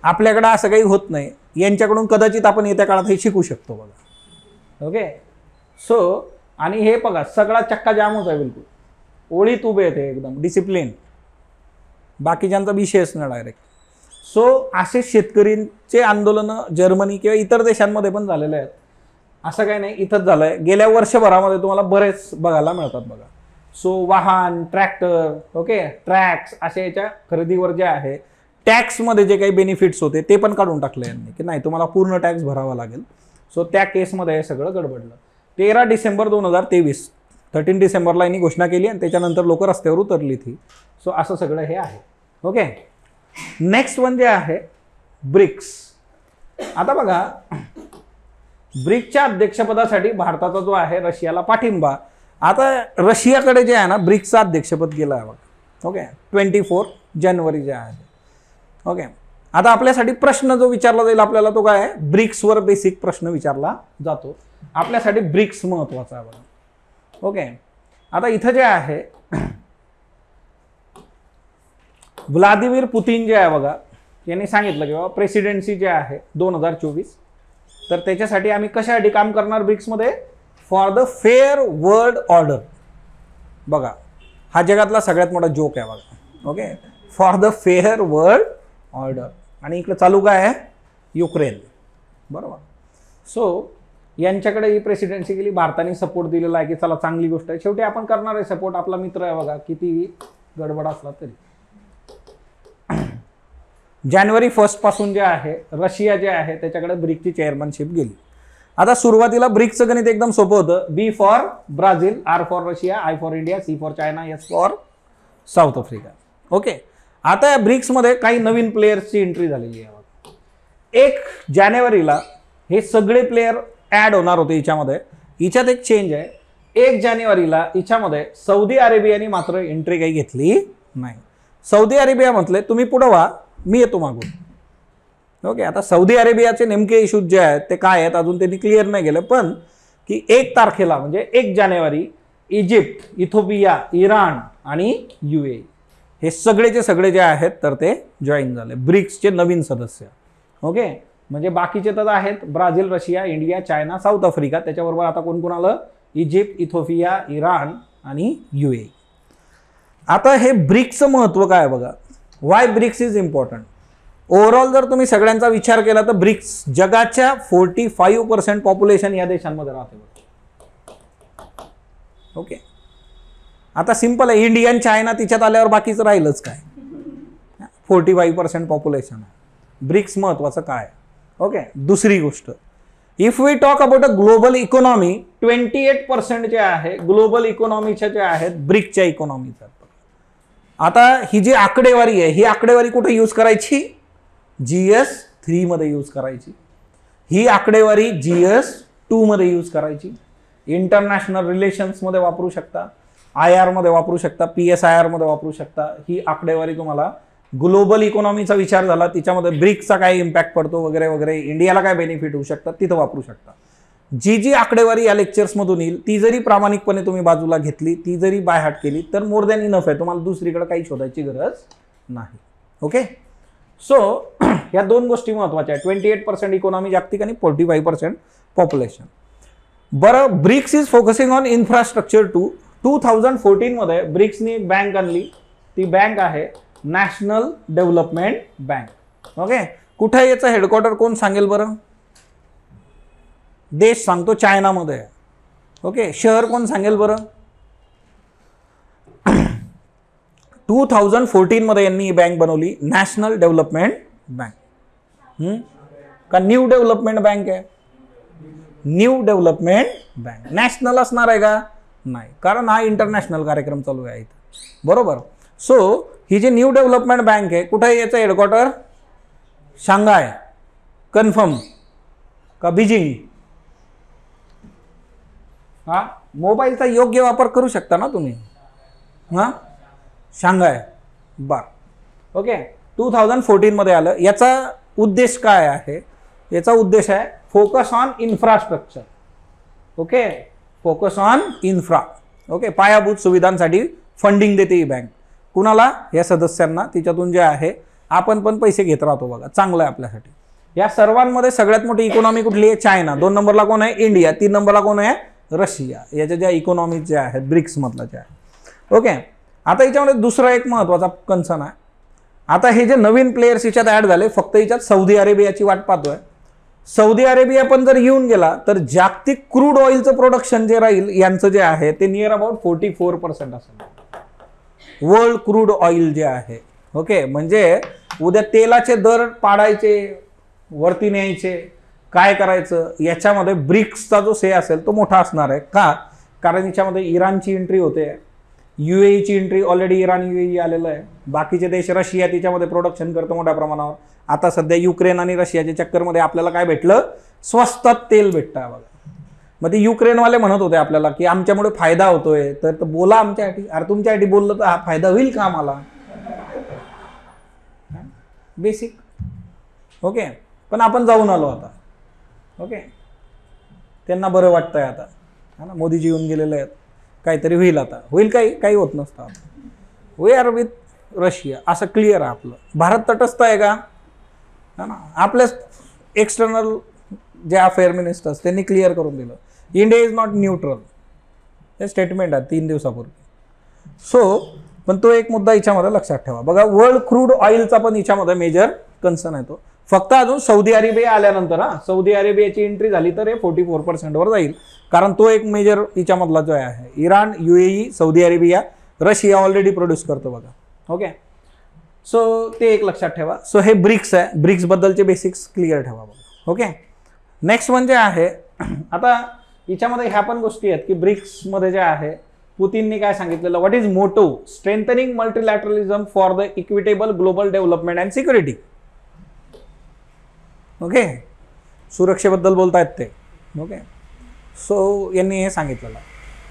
आपल्याकडं असं काही होत नाही. यांच्याकडून कदाचित आपण येत्या काळात हे शिकू शकतो बघा. ओके. सो आणि हे बघा सगळा चक्का जामच आहे, बिलकुल ओळीत उभे आहेत एकदम डिसिप्लिन, बाकीच्यांचा विषयच नाही डायरेक्ट. सो असे शेतकरींचे आंदोलनं जर्मनी किंवा इतर देशांमध्ये पण झालेले आहेत. असं काही नाही इथंच झालंय. गेल्या वर्षभरामध्ये तुम्हाला बरेच बघायला मिळतात बघा. सो वाहन, ट्रॅक्टर, ओके, ट्रॅक्स अशा याच्या खरेदीवर जे आहे टॅक्समध्ये जे काही बेनिफिट्स होते ते पण काढून टाकले यांनी, की नाही तुम्हाला पूर्ण टॅक्स भरावा लागेल. सो त्या केसमध्ये हे सगळं गडबडलं. 13 डिसेंबर 2023, 13 डिसेंबरला यांनी घोषणा केली आणि त्याच्यानंतर लोक रस्त्यावर उतरली थी. सो असं सगळं हे आहे. ओके. नेक्स्ट वन जे आहे ब्रिक्स. आता बघा ब्रिक्सच्या अध्यक्षपदासाठी भारताचा जो आहे रशियाला पाठिंबा. आता रशियाकडे जे आहे ना ब्रिक्सचं अध्यक्षपद गेलं आहे बघा. ओके. 24 जानेवारी जे आहे. ओके. आता आपल्यासाठी प्रश्न जो विचारला जाईल आपल्याला तो काय आहे, ब्रिक्सवर बेसिक प्रश्न विचारला जातो. आपल्यासाठी ब्रिक्स महत्वाचा आहे बघा. ओके. आता इथं जे आहे व्लादिमीर पुतिन जे आहे बघा यांनी सांगितलं की बाबा प्रेसिडेन्सी जे आहे 2024, तर त्याच्यासाठी आम्ही कशासाठी काम करणार ब्रिक्समध्ये, for the fair world order. बघा हा जगातला सगळ्यात मोठा जोक आहे बघा. Okay. For the fair world order. आणि इकडे चालू काय आहे, युक्रेन. बरोबर. सो यांच्याकडे ही प्रेसिडेन्सी गेली. भारताने सपोर्ट दिलेला आहे की चला चांगली गोष्ट आहे, शेवटी आपण करणार आहे सपोर्ट, आपला मित्र आहे बघा किती गडबड असला तरी. जानेवारी 1 पासून जे आहे रशिया जे आहे त्याच्याकडे ब्रिक्सची चेअरमनशिप गेली. आता सुरुवातीला ब्रिक्सचं गणित एकदम सोपं होतं. B for Brazil, R for Russia, I for India, C for China, S for south Africa. Okay. आता या ब्रिक्समध्ये काही नवीन प्लेयर्सची एंट्री झालेली आहे. 1 जानेवारीला हे सगळे प्लेयर ॲड होणार होते हिच्यामध्ये. हिच्यात एक चेंज आहे. 1 जानेवारीला हिच्यामध्ये सौदी अरेबियाने मात्र एंट्री काही घेतली नाही. सौदी अरेबिया म्हटले तुम्ही पुढं व्हा, मी येतो मागून. ओके. आता सौदी अरेबियाचे नेमके इश्यूज जे आहेत ते काय आहेत अजून त्यांनी क्लिअर नाही केलं, पण की 1 तारखेला म्हणजे 1 जानेवारी इजिप्त, इथिओपिया, इराण आणि UAE हे सगळेचे सगळे जे आहेत तर ते जॉईन झाले ब्रिक्सचे नवीन सदस्य. ओके. म्हणजे बाकीचे तर आहेत Brazil, Russia, India, China, South Africa. त्याच्याबरोबर आता कोण कोण आलं, इजिप्त, इथिओपिया, इराण आणि UAE. आता हे ब्रिक्सचं महत्त्व काय बघा, why BRICS is important. Overall जर तुम्ही सगळ्यांचा विचार केला तर ब्रिक्स जगाच्या 45% पॉप्युलेशन या देशांमध्ये राहते. ओके, आता सिंपल आहे, इंडिया आणि चायना तिच्यात आल्यावर बाकीचं राहिलंच काय. 45% पॉप्युलेशन आहे. ब्रिक्स महत्वाचं काय. ओके, दुसरी गोष्ट, if we talk about a global economy, 28% जे आहे ग्लोबल इकॉनॉमीच्या जे आहेत ब्रिक्सच्या इकॉनॉमीचा. आता ही जी आकडेवारी आहे, ही आकडेवारी कुठे यूज करायची? GS3 मध्ये यूज करायची. ही आकडेवारी GS2 मध्ये यूज करायची. इंटरनॅशनल रिलेशन्स मध्ये वापरू शकता, IR मध्ये वापरू शकता, PSIR मध्ये वापरू शकता. ही आकडेवारी तुम्हाला ग्लोबल इकॉनॉमीचा विचार झाला, तिच्यामध्ये ब्रिक्सचा काय इम्पॅक्ट पडतो वगैरे वगैरे, इंडियाला काय बेनिफिट होऊ शकतात, तिथं वापरू शकता. जी आकडेवारी या लेक्चर्समधून येईल ती जरी प्रामाणिकपणे तुम्ही बाजूला घेतली, ती जरी बाय हार्ट केली तर मोर दॅन इनफ आहे. तुम्हाला दुसरीकडे काही शोधायची गरज नाही. ओके, सो या दोन गोष्टी महत्वाच्या आहेत. 28% इकॉनॉमी जागतिक आणि 45% पॉप्युलेशन. बरं, BRICS is focusing on infrastructure too. 2014 मध्ये ब्रिक्सनी एक बँक आणली. ती बँक आहे नॅशनल डेव्हलपमेंट बँक. ओके, कुठे याचं हेडक्वार्टर कोण सांगेल बरं? देश सांगतो, चायनामध्ये. ओके, शहर कोण सांगेल बरं? 2014 मध्ये यांनी ही बँक बनवली, नॅशनल डेव्हलपमेंट बँक. का न्यू डेव्हलपमेंट बँक आहे? New development bank. नॅशनल असणार आहे का? नाही, कारण हा इंटरनॅशनल कार्यक्रम चालू आहे इथं. बरोबर. सो ही जी न्यू डेव्हलपमेंट बँक आहे, कुठे आहे याचं हेडक्वार्टर? शांघाय. कन्फर्म का बीजिंग? हा, मोबाईलचा योग्य वापर करू शकता ना तुम्ही. हा, शांघाय. बर. ओके, 2014 मध्ये आलं. याचा उद्देश काय आहे? याचा उद्देश आहे focus on infrastructure. Okay, focus on infra. Okay, पायाभूत सुविधांसाठी फंडिंग देते ही बँक. कुणाला? या सदस्यांना. तिच्यातून जे आहे आपण पण पैसे घेत राहतो बघा, चांगलं आहे आपल्यासाठी. या सर्वांमध्ये सगळ्यात मोठी इकॉनॉमी कुठली आहे? चायना. 2 नंबरला कोण आहे? इंडिया. 3 नंबरला कोण आहे? रशिया. याच्या ज्या इकॉनॉमी ज्या आहेत ब्रिक्स मधल्या ज्या आहेत. ओके, आता याच्यामध्ये दुसरा एक महत्वाचा कन्सर्न आहे. आता हे जे नवीन प्लेयर्स याच्यात ऍड झाले, फक्त याच्यात सौदी अरेबियाची वाट पाहतोय. सौदी अरेबिया पण जर येऊन गेला तर जागतिक क्रूड ऑइलचं प्रोडक्शन जे राहील यांचं जे आहे ते नियर अबाउट 44% असेल. वर्ल्ड क्रूड ऑइल जे आहे. ओके, म्हणजे उद्या तेलाचे दर पाडायचे, वरती न्यायचे, काय करायचं, याच्यामध्ये ब्रिक्सचा जो से असेल तो मोठा असणार आहे. का? कारण याच्यामध्ये इराणची एंट्री होते, UAE ची एंट्री, ऑलरेडी इराण UAE आलेलं आहे. बाकीचे देश, रशिया तिच्यामध्ये प्रोडक्शन करतो मोठ्या प्रमाणावर. आता सध्या युक्रेन आणि रशियाच्या चक्करमध्ये आपल्याला काय भेटलं? स्वस्तात तेल भेटतं बघा. मग ते युक्रेनवाले म्हणत होते आपल्याला की आमच्यामुळे फायदा होतोय, तर बोला आमच्यासाठी. अरे तुमच्यासाठी बोललं तर हा फायदा होईल का आम्हाला? बेसिक. ओके, पण आपण जाऊन आलो आता. ओके, त्यांना बरं वाटतंय आता, हा ना, मोदीजी येऊन गेलेले आहेत, काहीतरी होईल. आता होईल, काही होत नसतं. वी आर विथ रशिया, असं क्लिअर आहे आपलं. भारत तटस्थ आहे का? हा ना, आपल्या एक्सटर्नल जे अफेअर मिनिस्टर्स त्यांनी क्लिअर करून दिलं, इंडिया इज नॉट न्यूट्रल. हे स्टेटमेंट आहे 3 दिवसापूर्वी. सो पण तो एक मुद्दा याच्यामध्ये लक्षात ठेवा बघा. वर्ल्ड क्रूड ऑइलचा पण याच्यामध्ये मेजर कन्सर्न आहे तो. फक्त अजून सौदी अरेबिया आल्यानंतर, हा, सौदी अरेबियाची एंट्री झाली तर हे 44% वर जाईल. कारण तो एक मेजर याच्यामधला जो आहे. Iran, UAE, Saudi Arabia, Russia already produce करतो बघा. ओके, सो ते एक लक्षात ठेवा. सो हे ब्रिक्स आहे. ब्रिक्स बद्दलचे बेसिक्स क्लिअर ठेवा बघा. ओके, नेक्स्ट म्हणजे आहे, आता याच्यामध्ये ह्या पण गोष्टी आहेत की ब्रिक्स मध्ये जे आहे पुतीनने काय सांगितलेलं, what is motto? Strengthening multilateralism for the equitable global development and security. Okay, सुरक्षेबद्दल बोलतायत ते. ओके, सो यांनी हे सांगितलेलं.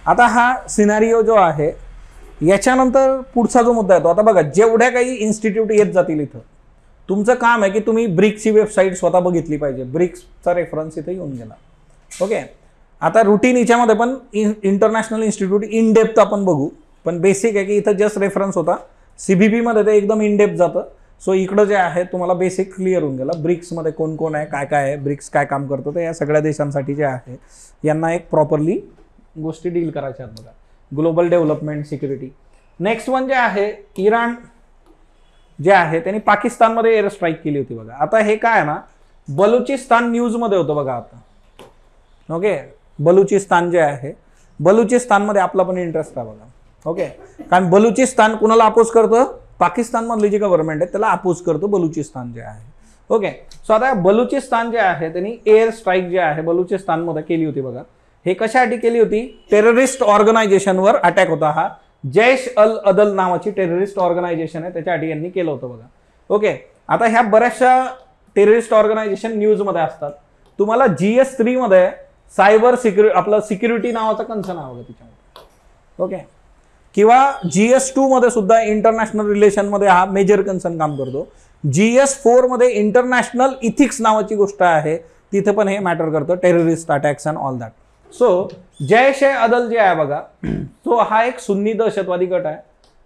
आता हा सिनारिओ जो आहे, याच्यानंतर पुढचा जो मुद्दा येतो. आता बघा, जेवढ्या काही इन्स्टिट्यूट येत जातील इथं, तुमचं काम आहे की तुम्ही ब्रिक्सची वेबसाईट स्वतः बघितली पाहिजे. ब्रिक्सचा रेफरन्स इथे येऊन गेला. ओके, आता रुटीन याच्यामध्ये पण इंटरनॅशनल इन्स्टिट्यूट इन डेप्थ आपण बघू, पण बेसिक आहे की इथं जस्ट रेफरन्स होता. CBP मध्ये ते एकदम इन डेप्थ जातं. सो इकडं जे आहे तुम्हाला बेसिक क्लिअर होऊन गेलं. ब्रिक्समध्ये कोण कोण आहे, काय काय आहे, ब्रिक्स काय काम करतो, तर या सगळ्या देशांसाठी जे आहे यांना एक प्रॉपरली गोष्टी डील करायच्या आहेत बघा. Global development, security. Next one जे आहे इराण. जे आहे त्यांनी पाकिस्तानमध्ये एअर स्ट्राईक केली होती बघा. आता हे काय आहे ना, बलुचिस्तान न्यूजमध्ये होतं बघा आता. ओके, बलुचिस्तान जे आहे, बलुचिस्तानमध्ये आपला पण इंटरेस्ट आहे बघा. ओके, कारण बलुचिस्तान कुणाला अपोज करतं, पाकिस्तानमधली जी गव्हर्नमेंट आहे त्याला अपोज करतं बलुचिस्तान जे आहे. ओके, सो आता बलुचिस्तान जे आहे त्यांनी एअर स्ट्राईक जे आहे बलुचिस्तानमध्ये केली होती बघा. हे कशासाठी केली होती, टेररिस्ट ऑर्गनायझेशनवर अटॅक होता हा. जैश अल अदल नावाची टेररिस्ट ऑर्गनायझेशन आहे, त्याच्यासाठी यांनी केलं होतं बघा. ओके, आता ह्या बऱ्याचशा टेररिस्ट ऑर्गनायझेशन न्यूजमध्ये असतात. तुम्हाला GS3 मध्ये सायबर आपलं सिक्युरिटी नावाचा कन्सर्न आहे बघा त्याच्यामध्ये. ओके, किंवा GS2 मध्ये सुद्धा इंटरनॅशनल रिलेशन मध्ये हा मेजर कन्सर्न काम करतो. GS4 मध्ये इंटरनॅशनल इथिक्स नावाची गोष्ट आहे, तिथे पण हे मॅटर करतं, terrorist attacks and all that. So Jaish e Adl जे आहे बघा, तो हा एक सुन्नी दहशतवादी गट आहे.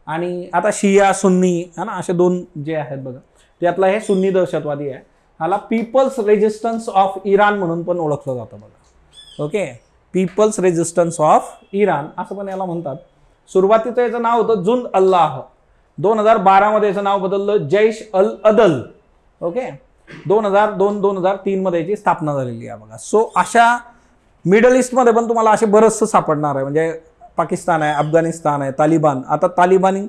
आणि आता शिया सुन्नी है ना, असे दोन जे आहेत बघा, त्यातला हे सुन्नी दहशतवादी आहे. ह्याला पीपल्स रेजिस्टन्स ऑफ इराण म्हणून पण ओळखलं जातं बघा. Okay, people's resistance of Iran असं पण याला म्हणतात. सुरुवातीचं याचं नाव होतं जुंद अल्लाह. 2012 मध्ये याचं नाव बदललं जैश अल अदल. ओके, 2002-2003 मध्ये याची स्थापना झालेली आहे बघा. सो अशा मिडल ईस्टमध्ये पण तुम्हाला असे बरंचसं सापडणार आहे. म्हणजे पाकिस्तान आहे, अफगाणिस्तान आहे, तालिबान. आता तालिबान,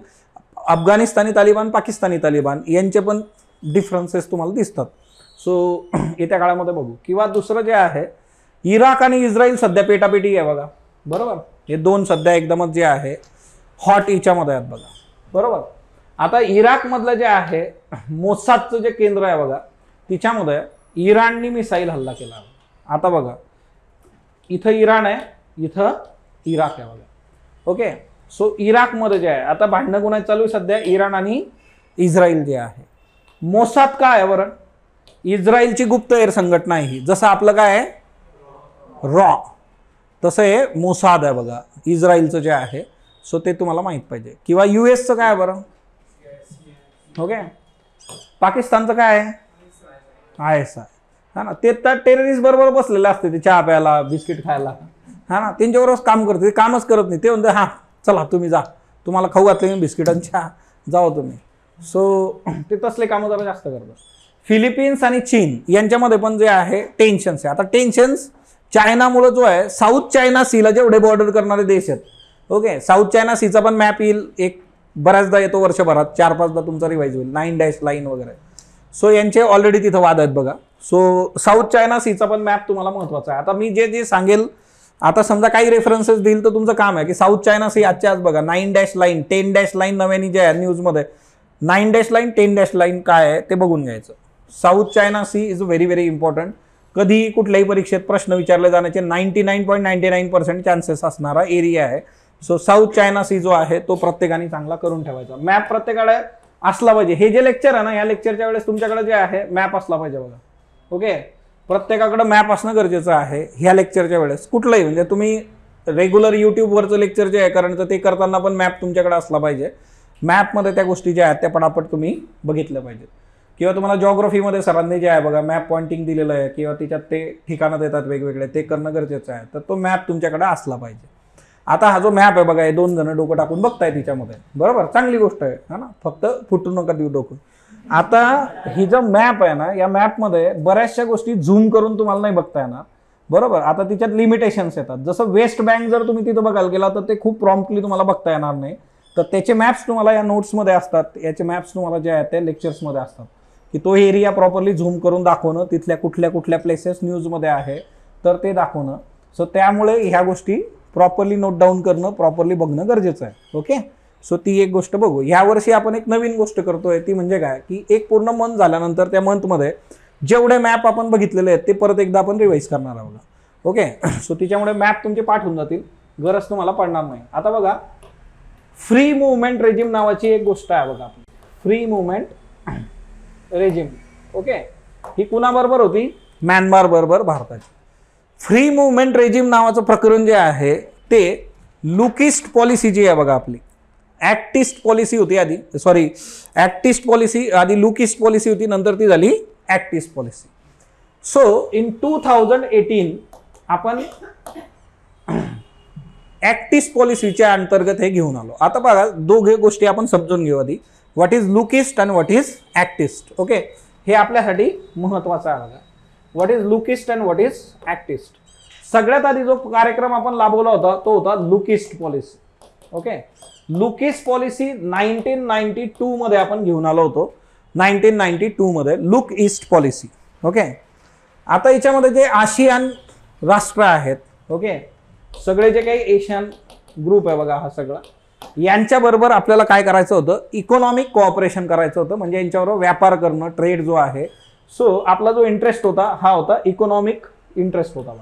अफगाणिस्तानी तालिबान, पाकिस्तानी तालिबान यांचे पण डिफरन्सेस तुम्हाला दिसतात. सो येत्या काळामध्ये बघू. किंवा दुसरं जे आहे, इराक आणि इस्रायल सध्या पेटापेटी आहे बघा. बरोबर, हे दोन सध्या एकदमच जे आहे हॉट याच्यामध्ये आहेत बघा. बरोबर, आता इराकमधलं जे आहे मोसादचं जे केंद्र आहे बघा, तिच्यामध्ये इराणनी मिसाईल हल्ला केला. आता बघा, इथं इराण आहे, इथं इराक आहे बघा. ओके, सो इराकमध्ये जे आहे आता भांडणं कोणाची चालू आहे सध्या, इराण आणि इस्रायल जे आहे. मोसाद काय आहे बरं, इस्रायलची गुप्तहेर संघटना आहे ही. जसं आपलं काय आहे रॉ, तसं हे मोसाद आहे बघा इस्रायलचं जे आहे. सो ते तुम्हाला माहित पाहिजे. किंवा USचं काय आहे बरं, ओके, पाकिस्तानचं काय आहे ISI हा ना. ते तर टेररिस्ट बरोबर बसलेले असते, ते चहा प्यायला, बिस्किट खायला हा ना, त्यांच्याबरोबरच काम करते. ते कामच करत नाही, ते म्हणते हां चला तुम्ही जा, तुम्हाला खाऊ घातले बिस्किट आणि चहा, जाओ तुम्ही. सो ते तसले कामं जरा जास्त करतात. फिलिपिन्स आणि चीन यांच्यामध्ये पण जे आहे टेन्शन्स आहे. आता टेन्शन्स चायनामुळे जो आहे, साऊथ चायना सीला जेवढे बॉर्डर करणारे देश आहेत. ओके, साऊथ चायना सीचा पण मॅप येईल, एक बऱ्याचदा येतो वर्षभरात, 4-5दा तुमचा रिवाईज होईल, 9 डॅश लाईन वगैरे. सो यांचे ऑलरेडी तिथं वाद आहेत बघा. सो साऊथ चायना सीचा पण मॅप तुम्हाला महत्वाचा आहे. आता मी जे जे सांगेल, आता समजा काही रेफरन्सेस देईल तर तुमचं काम आहे की साऊथ चायना सी आजच्या आज बघा, 9 डॅश लाईन, 10 डॅश लाईन नव्याने जे आहे न्यूजमध्ये, 9 डॅश लाईन, 10 डॅश लाईन काय आहे ते बघून घ्यायचं. South China Sea is very very important. कधी कुठल्याही परीक्षेत प्रश्न विचारले जाण्याचे 99.99% चान्सेस असणारा एरिया आहे. सो साऊथ चायना सी जो आहे तो प्रत्येकाने चांगला करून ठेवायचा. मॅप प्रत्येकाकडे असला पाहिजे. हे जे लेक्चर आहे ना, या लेक्चरच्या वेळेस तुमच्याकडे जे आहे मॅप असला पाहिजे बघा. ओके, प्रत्येकाकडे मॅप असणं गरजेचं आहे ह्या लेक्चरच्या वेळेस. कुठलंही म्हणजे तुम्ही रेग्युलर यूट्यूबवरचं लेक्चर जे आहे करायचं, ते करताना पण मॅप तुमच्याकडे असला पाहिजे. मॅपमध्ये त्या गोष्टी ज्या आहेत त्या पटापट तुम्ही बघितल्या पाहिजेत. किंवा तुम्हाला जॉग्राफीमध्ये सरांनी जे आहे बघा मॅप पॉइंटिंग दिलेलं आहे, किंवा त्याच्यात ते ठिकाणं देतात वेगवेगळे, ते करणं गरजेचं आहे. तर तो मॅप तुमच्याकडे असला पाहिजे. आता हा जो मॅप आहे बघा, हे 2 जण डोकं टाकून बघताय तिच्यामध्ये, बरोबर, चांगली गोष्ट आहे हा ना, फक्त फुटू नका देऊ डोकं. आता ही जो मॅप आहे ना, या मॅपमध्ये बऱ्याचशा गोष्टी झूम करून तुम्हाला नाही बघता येणार, बरोबर. आता तिच्यात लिमिटेशन्स येतात. जसं वेस्ट बँक जर तुम्ही तिथं बघायला गेला तर ते खूप प्रॉम्प्टली तुम्हाला बघता येणार नाही. तर त्याचे मॅप्स तुम्हाला या नोट्समध्ये असतात, याचे मॅप्स तुम्हाला जे आहेत ते लेक्चर्समध्ये असतात, की तो एरिया प्रॉपरली झूम करून दाखवणं, तिथल्या कुठल्या कुठल्या प्लेसेस न्यूजमध्ये आहे तर ते दाखवणं. सो त्यामुळे ह्या गोष्टी प्रॉपरली नोट डाऊन करणं, प्रॉपरली बघणं गरजेचं आहे. ओके, सो ती एक गोष्ट बघू. यावर्षी आपण एक नवीन गोष्ट करतोय, ती म्हणजे काय, की एक पूर्ण मंथ झाल्यानंतर त्या मंथमध्ये जेवढे मॅप आपण बघितलेले आहेत ते परत एकदा आपण रिवाईज करणार आहोत. ओके, सो तिच्यामुळे मॅप तुमचे पाठ होऊन जातील, गरज तुम्हाला पडणार नाही. आता बघा, फ्री मुवमेंट रेजिम नावाची एक गोष्ट आहे बघा, फ्री मुवमेंट रेजिम. ओके, ही कुणाबरोबर होती, म्यानमार बरोबर भारताची. फ्री मुवमेंट रेजिम नावाचं प्रकरण जे आहे ते लुकिस्ट पॉलिसी जी आहे बघा आपली, ऍक्टिस्ट पॉलिसी होती आधी, सॉरी ऍक्टिस्ट पॉलिसी आधी, लुकिस्ट पॉलिसी होती, नंतर ती झाली ऍक्टिस्ट पॉलिसी. सो इन 2018 आपण ऍक्टिस्ट पॉलिसीच्या अंतर्गत हे घेऊन आलो. आता बघा, दोघे गोष्टी आपण समजून घेऊ आधी. What is look east and what is act east. Okay, हे आपल्यासाठी महत्वाचं आहे बघा. What is look east and what is act east. सगळ्यात आधी जो कार्यक्रम आपण राबवला होता तो होता look east policy. Okay, look east policy 1992 मध्ये आपण घेऊन आलो होतो. 1992 मध्ये लुक ईस्ट पॉलिसी. ओके, आता याच्यामध्ये जे आशियान राष्ट्र आहेत, ओके, सगळे जे काही एशियन ग्रुप आहे बघा हा सगळा, यांच्याबरोबर आपल्याला काय करायचं होतं, इकॉनॉमिक कोऑपरेशन करायचं होतं. म्हणजे यांच्याबरोबर व्यापार करणं, ट्रेड जो आहे. सो आपला जो इंटरेस्ट होता हा होता इकॉनॉमिक इंटरेस्ट होता.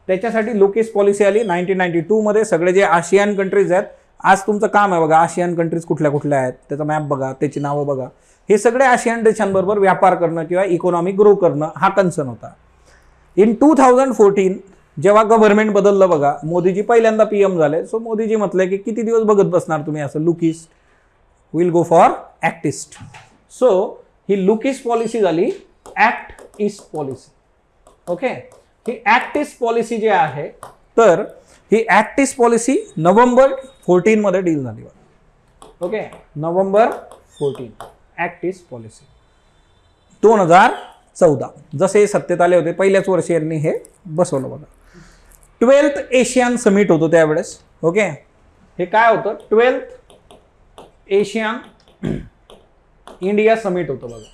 त्याच्यासाठी लुकिस्ट पॉलिसी आली 1992 मध्ये. सगळे जे आशियान कंट्रीज आहेत, आज तुमचं काम आहे बघा आशियान कंट्रीज कुठल्या कुठल्या आहेत त्याचा मॅप बघा, त्याची नावं बघा. हे सगळे आशियान देशांबरोबर व्यापार करणं किंवा इकॉनॉमिक ग्रो करणं हा कन्सर्न होता. इन 2014 जेव्हा गव्हर्नमेंट बदललं बघा, मोदीजी पहिल्यांदा PM झाले. सो मोदीजी म्हटले की किती दिवस बघत बसणार तुम्ही असं, look east, will go for act east. So ही लुकिस्ट पॉलिसी झाली ॲक्ट ईस्ट पॉलिसी. ओके, ही ॲक्ट ईस्ट पॉलिसी जी आहे, तर ही ॲक्ट ईस्ट पॉलिसी नोव्हेंबर 14 मध्ये डील झाली. Okay, November 14 act east policy 2014. जसे सत्तेत आले होते पहिल्याच वर्षी यांनी हे बसवलं बघा. 12th एशियन समिट होतो त्यावेळेस. ओके, हे काय होतं, 12th एशियन इंडिया समिट होतं बघा.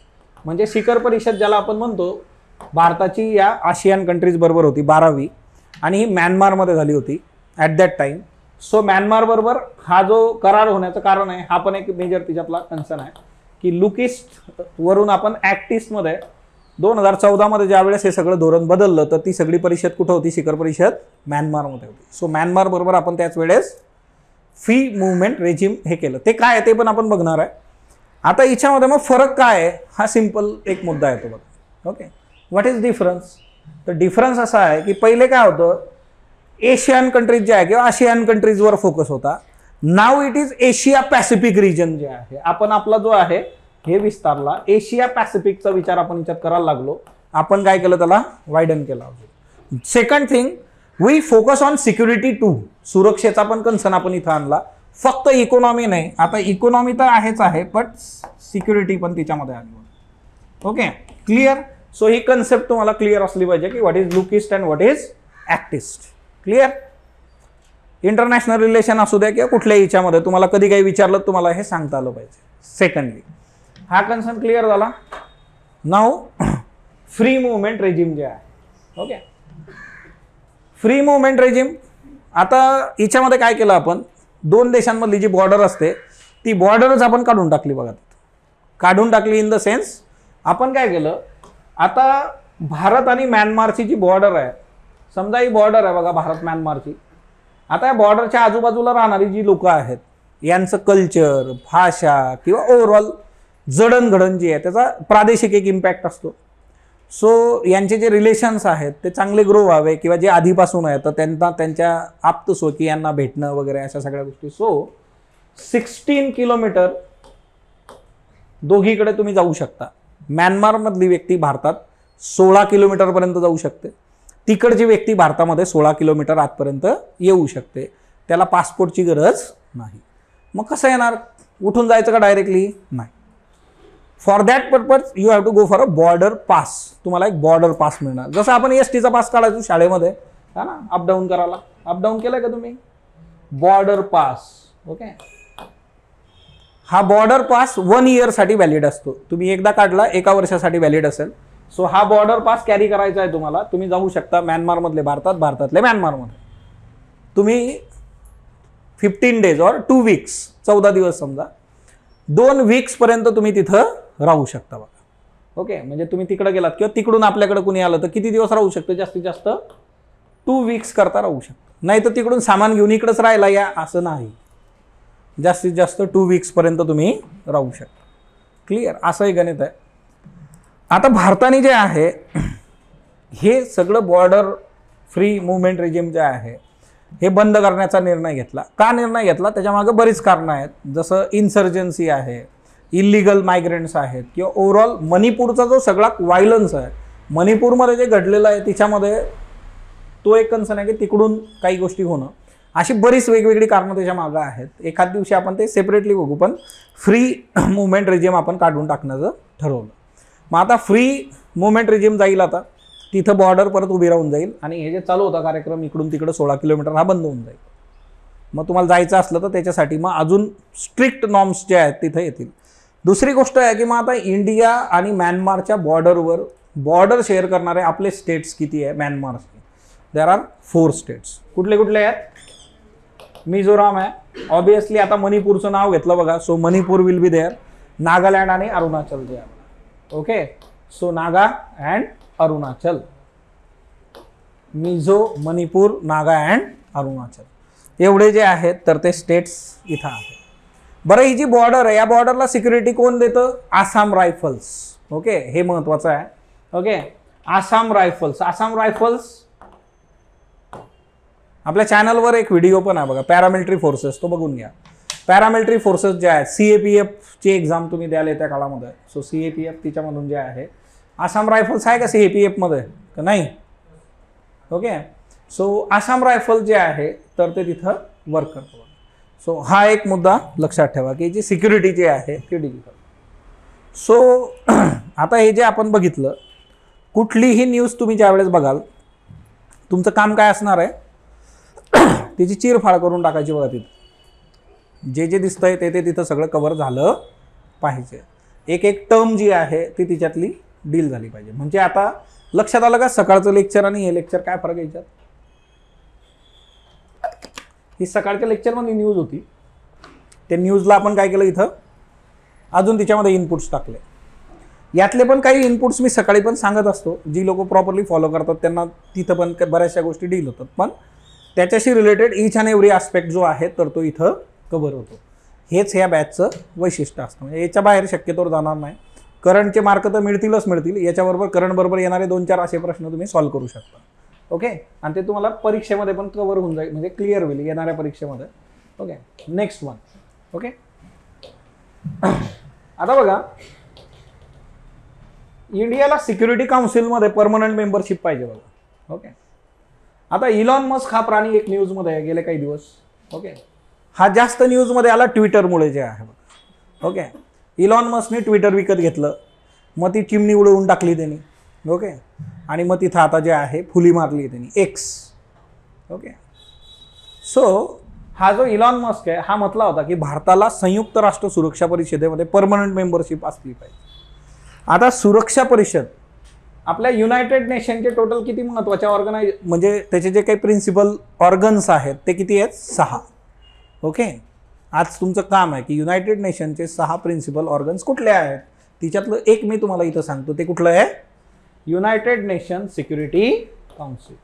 म्हणजे शिखर परिषद ज्याला आपण म्हणतो, भारताची या आशियान कंट्रीज बरोबर होती 12वी, आणि ही म्यानमारमध्ये झाली होती at that time. So Myanmar बरोबर हा जो करार होण्याचं कारण आहे, हा पण एक मेजर तिच्यातला कन्सर्न आहे की लुकिस्ट वरून आपण ॲक्टिस्टमध्ये 2014 मध्ये ज्यावेळेस हे सगळं धोरण बदललं, तर ती सगळी परिषद कुठं होती, शिखर परिषद म्यानमारमध्ये होती. सो म्यानमार बरोबर आपण त्याच वेळेस फ्री मुवमेंट रेजिम हे केलं. ते काय आहे ते पण आपण बघणार आहे. आता याच्यामध्ये मग फरक काय आहे, हा सिंपल एक मुद्दा आहे तो बघा. Okay, what is difference. तर डिफरन्स असा आहे की पहिले काय होतं, एशियन कंट्रीज जे आहे किंवा आशियान कंट्रीजवर फोकस होता. नाव it is Asia Pacific region जे आहे, आपण आपला जो आहे हे विस्तारला. एशिया पॅसिफिकचा विचार आपण याच्यात करायला लागलो. आपण काय केलं, त्याला वाईडन केला. Second thing, we focus on security too. सुरक्षेचा पण कन्सर्न आपण इथं आणला, फक्त इकॉनॉमी नाही. आता इकॉनॉमी तर आहेच आहे, बट सिक्युरिटी पण तिच्यामध्ये आली. Okay, clear. सो ही कन्सेप्ट तुम्हाला क्लिअर असली पाहिजे की what is look east and what is act east. Clear. International relation असू द्या किंवा कुठल्याही याच्यामध्ये तुम्हाला कधी काही विचारलं तुम्हाला हे सांगता आलं पाहिजे. सेकंडली, हा कन्सर्न क्लिअर झाला. नाव फ्री मुवमेंट रेजिम जे आहे. Okay, free movement regime. आता याच्यामध्ये काय केलं आपण, दोन देशांमधली जी बॉर्डर असते ती बॉर्डरच आपण काढून टाकली बघा. काढून टाकली इन द सेन्स, आपण काय केलं, आता भारत आणि म्यानमारची जी बॉर्डर आहे, समजा ही बॉर्डर आहे बघा भारत म्यानमारची. आता या बॉर्डरच्या आजूबाजूला राहणारी जी लोक आहेत, यांचं कल्चर, भाषा किंवा ओव्हरऑल जडणघडण जी आहे त्याचा प्रादेशिक एक इम्पॅक्ट असतो. सो यांचे जे रिलेशन्स आहेत ते चांगले ग्रो व्हावे किंवा जे आधीपासून आहे तर त्यांना त्यांच्या आप्तस्वकी यांना भेटणं वगैरे अशा सगळ्या गोष्टी. सो 16 किलोमीटर दोघीकडे तुम्ही जाऊ शकता. म्यानमारमधली व्यक्ती भारतात 16 किलोमीटरपर्यंत जाऊ शकते. तिकडची व्यक्ती भारतामध्ये 16 किलोमीटर आतपर्यंत येऊ शकते. त्याला पासपोर्टची गरज नाही. मग कसं येणार, उठून जायचं का डायरेक्टली, नाही. For that purpose you have to go for a border pass. तुम्हाला एक बॉर्डर पास मिळणार. जसं आपण STचा पास काढायचो शाळेमध्ये, हा ना, अपडाऊन करायला. अपडाऊन केलंय का तुम्ही, बॉर्डर पास. ओके, हा बॉर्डर पास 1 इयरसाठी व्हॅलिड असतो. तुम्ही एकदा काढला, 1 वर्षासाठी व्हॅलिड असेल. सो हा बॉर्डर पास कॅरी करायचा आहे तुम्हाला. तुम्ही जाऊ शकता म्यानमारमधले भारतात, भारतातले म्यानमारमध्ये. तुम्ही 15 डेज और 2 वीक्स, 14 दिवस समजा, 2 वीक्सपर्यंत तुम्ही तिथं राहू शकता बघा. ओके, म्हणजे तुम्ही तिकडे गेलात किंवा तिकडून आपल्याकडे कुणी आलं तर किती दिवस राहू शकतं, जास्तीत जास्त 2 वीक्स करता राहू शकता. नाही तर तिकडून सामान घेऊन इकडेच राहायला या असं नाही. जास्तीत जास्त 2 वीक्सपर्यंत तुम्ही राहू शकता. क्लिअर, असंही गणित आहे. आता भारताने जे आहे हे सगळं बॉर्डर फ्री मुवमेंट रेजिम जे आहे हे बंद करण्याचा निर्णय घेतला. का निर्णय घेतला, त्याच्यामागे बरीच कारणं आहेत. जसं इन्सर्जन्सी आहे, इलिगल मायग्रंट्स आहेत, किंवा ओव्हरऑल मणिपूरचा जो सगळा व्हायलन्स आहे, मणिपूरमध्ये जे घडलेलं आहे तिच्यामध्ये तो एक कन्सर्न आहे की तिकडून काही गोष्टी होणं. अशी बरीच वेगवेगळी कारणं त्याच्या मागं आहेत. एखाद दिवशी आपण ते सेपरेटली बघू, पण फ्री मुवमेंट रिजिम आपण काढून टाकण्याचं ठरवलं. मग आता फ्री मुवमेंट रिजिम जाईल, आता तिथं बॉर्डर परत उभी राहून जाईल आणि हे जे चालू होता कार्यक्रम इकडून तिकडं 16 किलोमीटर हा बंद होऊन जाईल. मग तुम्हाला जायचं असलं तर त्याच्यासाठी मग अजून स्ट्रिक्ट नॉर्म्स जे आहेत तिथं येतील. दुसरी गोष्ट आहे की मग आता इंडिया आणि म्यानमारच्या बॉर्डरवर बॉर्डर शेअर करणारे आपले स्टेट्स किती आहे म्यानमारचे? There are 4 states. कुठले कुठले आहेत? मिझोराम आहे ऑब्विसली. आता मणिपूरचं नाव घेतलं बघा, so Manipur will be there. Nagaland आणि अरुणाचल जे आहे. Okay, so Naga and Arunachal. Mizo, Manipur, Naga and Arunachal एवढे जे आहेत तर ते स्टेट्स इथं आहेत. बरं, ही जी बॉर्डर आहे या बॉर्डरला सिक्युरिटी कोण देतं? आसाम रायफल्स. ओके, हे महत्वाचं आहे. Okay, Assam rifles. Assam rifles आपल्या चॅनलवर एक व्हिडिओ पण आहे बघा, पॅरामिलिटरी फोर्सेस, तो बघून घ्या. पॅरामिलिटरी फोर्सेस जे आहेत, CAPF ची एक्झाम तुम्ही द्याल त्या काळामध्ये, सो CAPF तिच्यामधून जे आहे. आसाम रायफल्स आहे का CAPF मध्ये का नाही? ओके, सो आसाम रायफल जे आहे तर ते तिथं वर्क करतो. सो हा एक मुद्दा लक्षात ठेवा की जी सिक्युरिटी जी आहे ती डिजिटल. सो आता हे जे आपण बघितलं, कुठलीही न्यूज तुम्ही ज्यावेळेस बघाल तुमचं काम काय असणार आहे? तिची चीरफाड करून टाकायची बघा. तिथं जे जे दिसतंय ते तिथं सगळं कव्हर झालं पाहिजे. एक एक टर्म जी आहे ती तिच्यातली डील झाली पाहिजे. म्हणजे आता लक्षात आलं का सकाळचं लेक्चर आणि हे लेक्चर काय फरक याच्यात? ही सकाळच्या लेक्चरमध्ये न्यूज होती, त्या न्यूजला आपण काय केलं इथं अजून तिच्यामध्ये इनपुट्स टाकले. यातले पण काही इनपुट्स मी सकाळी पण सांगत असतो, जी लोक प्रॉपरली फॉलो करतात त्यांना तिथं पण बऱ्याचशा गोष्टी डील होतात. पण त्याच्याशी related each and every aspect जो आहे तर तो इथं कव्हर होतो. हेच ह्या बॅचचं वैशिष्ट्य असतं. म्हणजे याच्या बाहेर शक्यतोवर जाणार नाही. करंटचे मार्क तर मिळतीलच मिळतील, याच्याबरोबर करंट बरोबर येणारे 2-4 असे प्रश्न तुम्ही सॉल्व्ह करू शकता. ओके, आणि ते तुम्हाला परीक्षेमध्ये पण कव्हर होऊन जाईल, म्हणजे क्लिअर होईल येणाऱ्या परीक्षेमध्ये. Okay, next one. ओके, आता बघा, इंडियाला सिक्युरिटी काउन्सिलमध्ये परमनंट मेंबरशिप पाहिजे बघा. ओके, आता इलॉन मस्क हा प्राणी एक न्यूजमध्ये आहे गेले काही दिवस. ओके, हा जास्त न्यूजमध्ये आला ट्विटरमुळे जे आहे बघा. ओके, इलॉन मस्कने ट्विटर विकत घेतलं, मग ती चिमणी उडवून टाकली त्यांनी. ओके, आणि मग तिथं आता जे आहे फुली मारली त्यांनी, एक्स. ओके, सो हा जो इलॉन मस्क आहे हा म्हटला होता की भारताला संयुक्त राष्ट्र सुरक्षा परिषदेमध्ये परमनंट मेंबरशिप असली पाहिजे. आता सुरक्षा परिषद आपल्या युनायटेड नेशनचे टोटल किती महत्त्वाच्या म्हणजे त्याचे जे काही प्रिन्सिपल ऑर्गन्स आहेत ते किती आहेत? 6. ओके, आज तुमचं काम आहे की युनायटेड नेशनचे 6 प्रिन्सिपल ऑर्गन्स कुठले आहेत. तिच्यातलं एक मी तुम्हाला इथं सांगतो, ते कुठलं आहे? युनायटेड नेशन सिक्युरिटी काउन्सिल,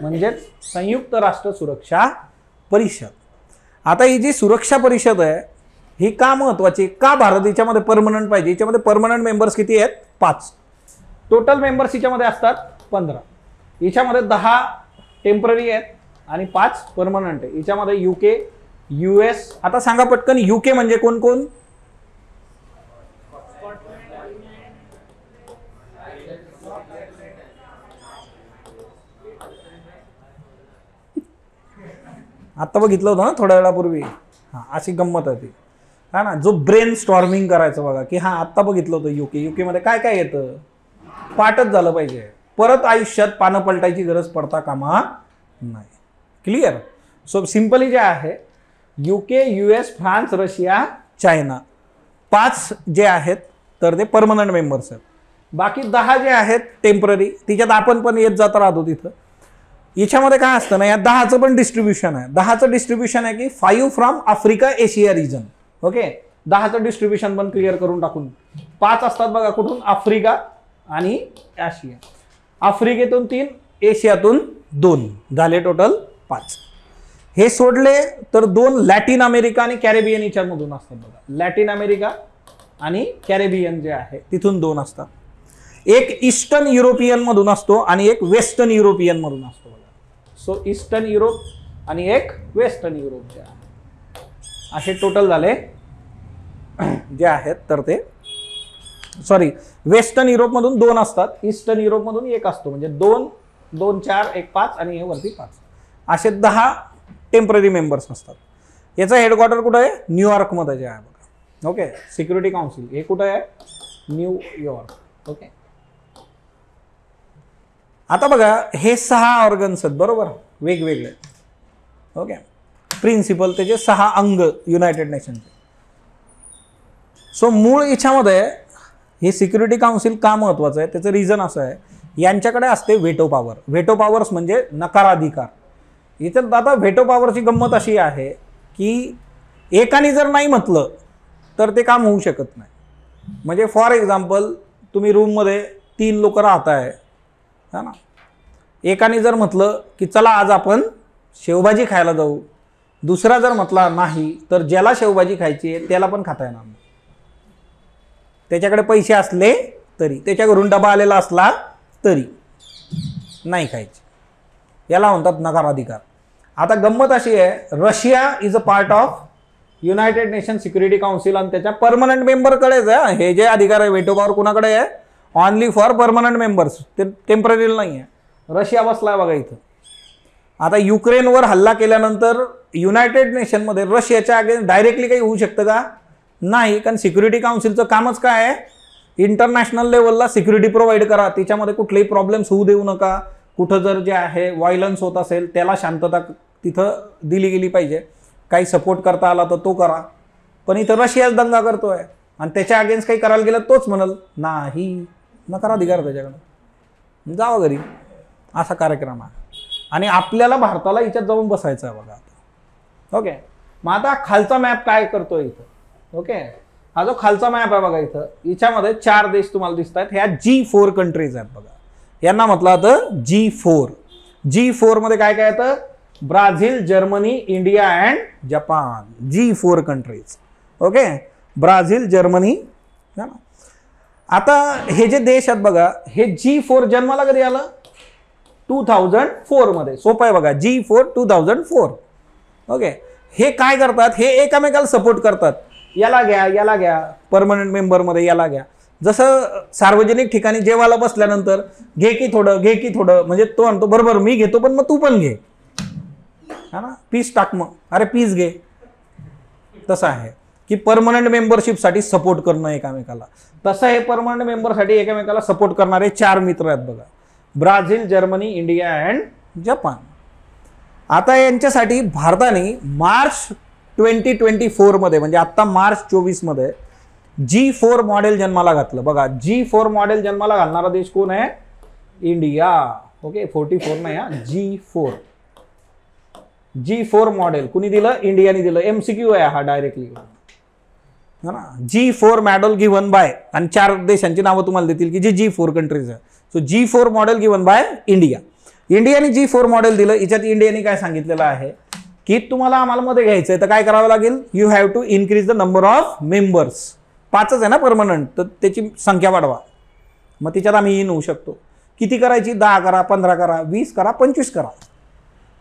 म्हणजेच संयुक्त राष्ट्र सुरक्षा परिषद. आता ही जी सुरक्षा परिषद आहे ही का महत्वाची, का भारत याच्यामध्ये परमनंट पाहिजे? याच्यामध्ये परमनंट मेंबर्स किती आहेत? 5. टोटल मेंबर्स याच्यामध्ये असतात 15. याच्यामध्ये 10 टेम्पररी आहेत आणि 5 परमनंट आहे. याच्यामध्ये UK, US. आता सांगा पटकन, UK म्हणजे कोण कोण? आता बघितलं होतं ना थोड्या वेळापूर्वी. हां, अशी गंमत आहे ती, हा ना, जो ब्रेन स्टॉर्मिंग करायचं बघा की हां आत्ता बघितलं होतं UK मध्ये काय काय येतं, पाठच झालं पाहिजे. परत आयुष्यात पानं पलटायची गरज पडता कामा नाही. क्लिअर? सो सिंपली जे आहे UK, US, France, Russia, China 5 जे आहेत तर ते परमनंट मेंबर्स आहेत. बाकी 10 जे आहेत टेम्पररी, तिच्यात आपण पण येत जात राहतो तिथं. याच्यामध्ये काय असतं ना, या 10चं पण डिस्ट्रीब्युशन आहे. 10चं डिस्ट्रीब्युशन आहे की 5 from Africa Asia region. Okay, 10चं डिस्ट्रीब्युशन पण क्लिअर करून टाकून 5 असतात बघा कुठून? आफ्रिका आणि आशिया. आफ्रिकेतून 3, एशियातून 2, झाले टोटल 5. हे सोडले तर 2 लॅटिन अमेरिका आणि कॅरेबियन याच्यामधून असतात बघा. लॅटिन अमेरिका आणि कॅरेबियन जे आहे तिथून 2 असतात. एक ईस्टर्न युरोपियन मधून असतो आणि एक वेस्टर्न युरोपियन मधून असतो बघा. सो ईस्टर्न युरोप आणि एक वेस्टर्न युरोप जे आहे, असे टोटल झाले जे आहेत तर ते, सॉरी, वेस्टर्न युरोपमधून 2 असतात, ईस्टर्न युरोपमधून 1 असतो. म्हणजे 2, 2, 4, 1, 5 आणि हे वरती 5, असे 10 टेम्पररी मेंबर्स असतात. याचा हेडक्वार्टर कुठं आहे? न्यूयॉर्कमध्ये जे आहे बघा. ओके, सिक्युरिटी काउन्सिल हे कुठं आहे? न्यूयॉर्क. ओके, आता बघा हे 6 ऑर्गन्स आहेत बरोबर, वेगवेगळे. ओके, प्रिन्सिपल त्याचे 6 अंग युनायटेड नेशनचे. सो मूळ याच्यामध्ये हे सिक्युरिटी काउन्सिल का महत्वाचं आहे त्याचं रिझन असं आहे, यांच्याकडे असते व्हेटो पॉवर. व्हेटो पॉवर्स म्हणजे नकाराधिकार. इथं आता व्हेटो पॉवरची गंमत अशी आहे की एकाने जर नाही म्हटलं तर ते काम होऊ शकत नाही. म्हणजे फॉर एक्झाम्पल तुम्ही रूममध्ये 3 लोक राहताय है ना, एकाने जर म्हटलं की चला आज आपण शेवभाजी खायला जाऊ, दुसरा जर म्हटला नाही तर ज्याला शेवभाजी खायची आहे त्याला पण खाता येणार नाही. त्याच्याकडे पैसे असले तरी, त्याच्या घरून डबा आलेला असला तरी नाही खायचे. याला म्हणतात नकाराधिकार. आता गंमत अशी आहे, Russia is a part of United nation security council आणि त्याच्या परमनंट मेंबरकडेच आहे हे जे अधिकार आहे. व्हेटो पॉवर कुणाकडे आहे? ऑनली फॉर परमनंट मेंबर्स, ते टेम्पररी नाही आहे. रशिया बसलाय बघा इथं. आता युक्रेनवर हल्ला केल्यानंतर युनायटेड नेशनमध्ये रशियाच्या अगेन्स्ट डायरेक्टली काही होऊ शकतं का? नाही, कारण सिक्युरिटी काउन्सिलचं कामच काय आहे? इंटरनॅशनल लेवलला सिक्युरिटी प्रोव्हाइड करा, त्याच्यामध्ये कुठलेही प्रॉब्लेम्स होऊ देऊ नका. कुठं जर जे आहे व्हायलन्स होत असेल त्याला शांतता तिथं दिली गेली पाहिजे. काही सपोर्ट करता आला तर तो करा. पण इथं रशियाच दंगा करतोय आणि त्याच्या अगेन्स्ट काही करायला गेलं तोच म्हणाल नाही, नकाराधिकार त्याच्याकडे, जावं घरी. असा कार्यक्रम आहे आणि आपल्याला भारताला याच्यात जाऊन बसायचं आहे बघा. ओके, मग आता खालचा मॅप काय करतोय इथं? ओके, हा जो खालचा मॅप आहे बघा इथं, याच्यामध्ये 4 देश तुम्हाला दिसत आहेत. ह्या G4 कंट्रीज आहेत बघा. यांना म्हटलं जातं G4. G4 मध्ये काय काय येतं? Brazil, Germany, India and Japan. G4 countries. Okay, Brazil, Germany. आता हे जे देश आहेत बघा, हे G4 जन्माला कधी आलं? 2004 मध्ये. सोपं आहे बघा, G4 2004. ओके, हे काय करतात? हे एकमेकाला सपोर्ट करतात. याला घ्या, याला घ्या, परमनंट मेंबरमध्ये याला घ्या. जसं सार्वजनिक ठिकाणी जेवायला बसल्यानंतर घे की थोडं, घे की थोडं, म्हणजे तो म्हणतो बरोबर मी घेतो पण मग तू पण घे, हा ना, पीस टाक, मग अरे पीस घे. तसं आहे की परमनंट मेंबरशिपसाठी सपोर्ट करणं एकमेकाला. तसं हे परमनंट मेंबरसाठी एकमेकाला सपोर्ट करणारे 4 मित्र आहेत बघा, Brazil, Germany, India and Japan. आता यांच्यासाठी भारताने मार्च 2024 मध्ये, म्हणजे आता मार्च 24 मध्ये G4 मॉडेल जन्माला घातलं बघा. G4 मॉडेल जन्माला घालणारा देश कोण आहे? इंडिया. ओके, 44 नाही हा, G4. G4 मॉडेल कुणी दिलं? इंडियाने दिलं. MCQ आहे हा डायरेक्टली, है ना. G4 मॉडेल गिव्हन बाय, आणि 4 देशांची नावं तुम्हाला देतील की जे G4 कंट्रीज आहे. So G4 model given by India. इंडियाने G4 मॉडेल दिलं. याच्यात इंडियाने काय सांगितलेलं आहे की तुम्हाला आम्हाला मध्ये घ्यायचंय तर काय करावं लागेल? You have to increase the number of members. 5च आहे ना परमनंट, तर त्याची संख्या वाढवा. मग त्याच्यात आम्ही इन होऊ शकतो. किती करायची? 10 करा, 15 करा, 20 करा, 25 करा.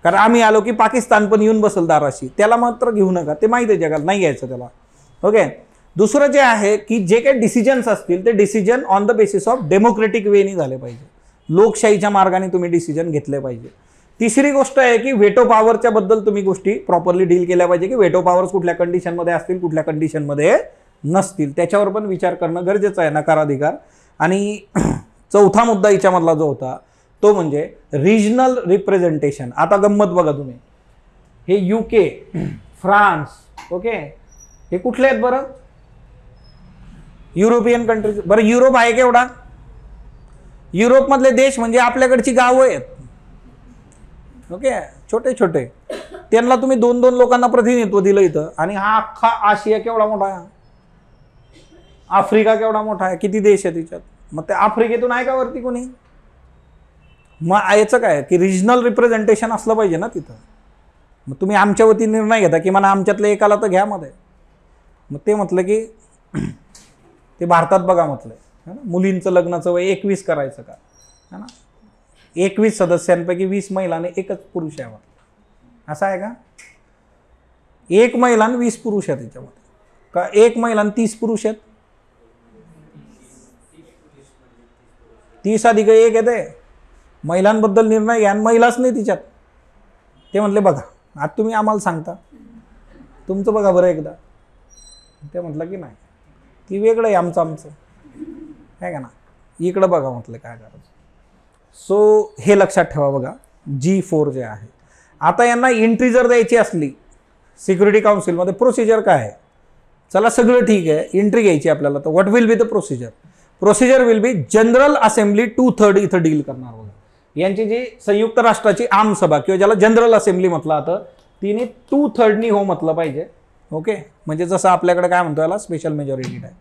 कारण आम्ही आलो की पाकिस्तान पण येऊन बसेल दाराशी, त्याला मात्र घेऊ नका. ते माहिती आहे जगाला, नाही घ्यायचं त्याला. ओके, दुसरं जे आहे की जे काही डिसिजन्स असतील ते decision on the basis of democratic वेनी झाले पाहिजे. लोकशाहीच्या मार्गाने तुम्ही डिसिजन घेतले पाहिजे. तिसरी गोष्ट आहे की व्हेटो पॉवरच्या बद्दल तुम्ही गोष्टी प्रॉपरली डील केल्या पाहिजे की व्हेटो पॉवर्स कुठल्या कंडिशनमध्ये असतील, कुठल्या कंडिशनमध्ये नसतील, त्याच्यावर पण विचार करणं गरजेचं आहे. नकाराधिकार. आणि चौथा मुद्दा याच्यामधला जो होता तो म्हणजे रिजनल रिप्रेझेंटेशन. आता गंमत बघा तुम्ही, हे UK, फ्रान्स, ओके, हे कुठले आहेत बरं? European countries. बरं, युरोप आहे केवढा? युरोपमधले देश म्हणजे आपल्याकडची गावं आहेत. ओके, छोटे छोटे. त्यांना तुम्ही 2-2 लोकांना प्रतिनिधित्व दिलं इथं. आणि हा अख्खा आशिया केवढा मोठा आहे, आफ्रिका केवढा मोठा आहे, किती देश आहे तिच्यात. मग ते आफ्रिकेतून आहे का वरती कोणी? मग याचं काय की रिजनल रिप्रेझेंटेशन असलं पाहिजे ना तिथं. मग तुम्ही आमच्या वतीने निर्णय घेता की मला आमच्यातलं एकाला तर घ्या मध्ये. मग ते म्हटलं की ते भारतात बघा म्हटलंय, है ना, मुलींचं लग्नाचं वय 21 करायचं का, है ना. 21 सदस्यांपैकी 20 महिला आणि 1च पुरुष आहे. असं आहे का? 1 महिला आणि 20 पुरुष आहेत त्याच्यामध्ये, का 1 महिला आणि 30 पुरुष आहेत? 30 अधिक 1 येते. महिलांबद्दल निर्णय घ्या आणि महिलाच नाही तिच्यात. ते म्हटले बघा आता तुम्ही आम्हाला सांगता, तुमचं बघा बरं एकदा. ते म्हटलं की नाही, ती वेगळं आहे आमचं आहे का ना, इकडं बघा म्हटलं काय करायचं. सो हे लक्षात ठेवा बघा, G4 जे आहे. आता यांना एंट्री जर द्यायची असली सिक्युरिटी काउन्सिलमध्ये, प्रोसिजर काय आहे? चला सगळं ठीक आहे, एंट्री घ्यायची आपल्याला, तर what will be the procedure? Procedure will be general assembly 2/3 इथं डील करणार बघा. यांची जी संयुक्त राष्ट्राची आमसभा किंवा ज्याला जनरल असेंब्ली म्हटलं जातं, तिने 2/3 हो म्हटलं पाहिजे. ओके, म्हणजे जसं आपल्याकडे काय म्हणतो याला स्पेशल मेजॉरिटी आहे.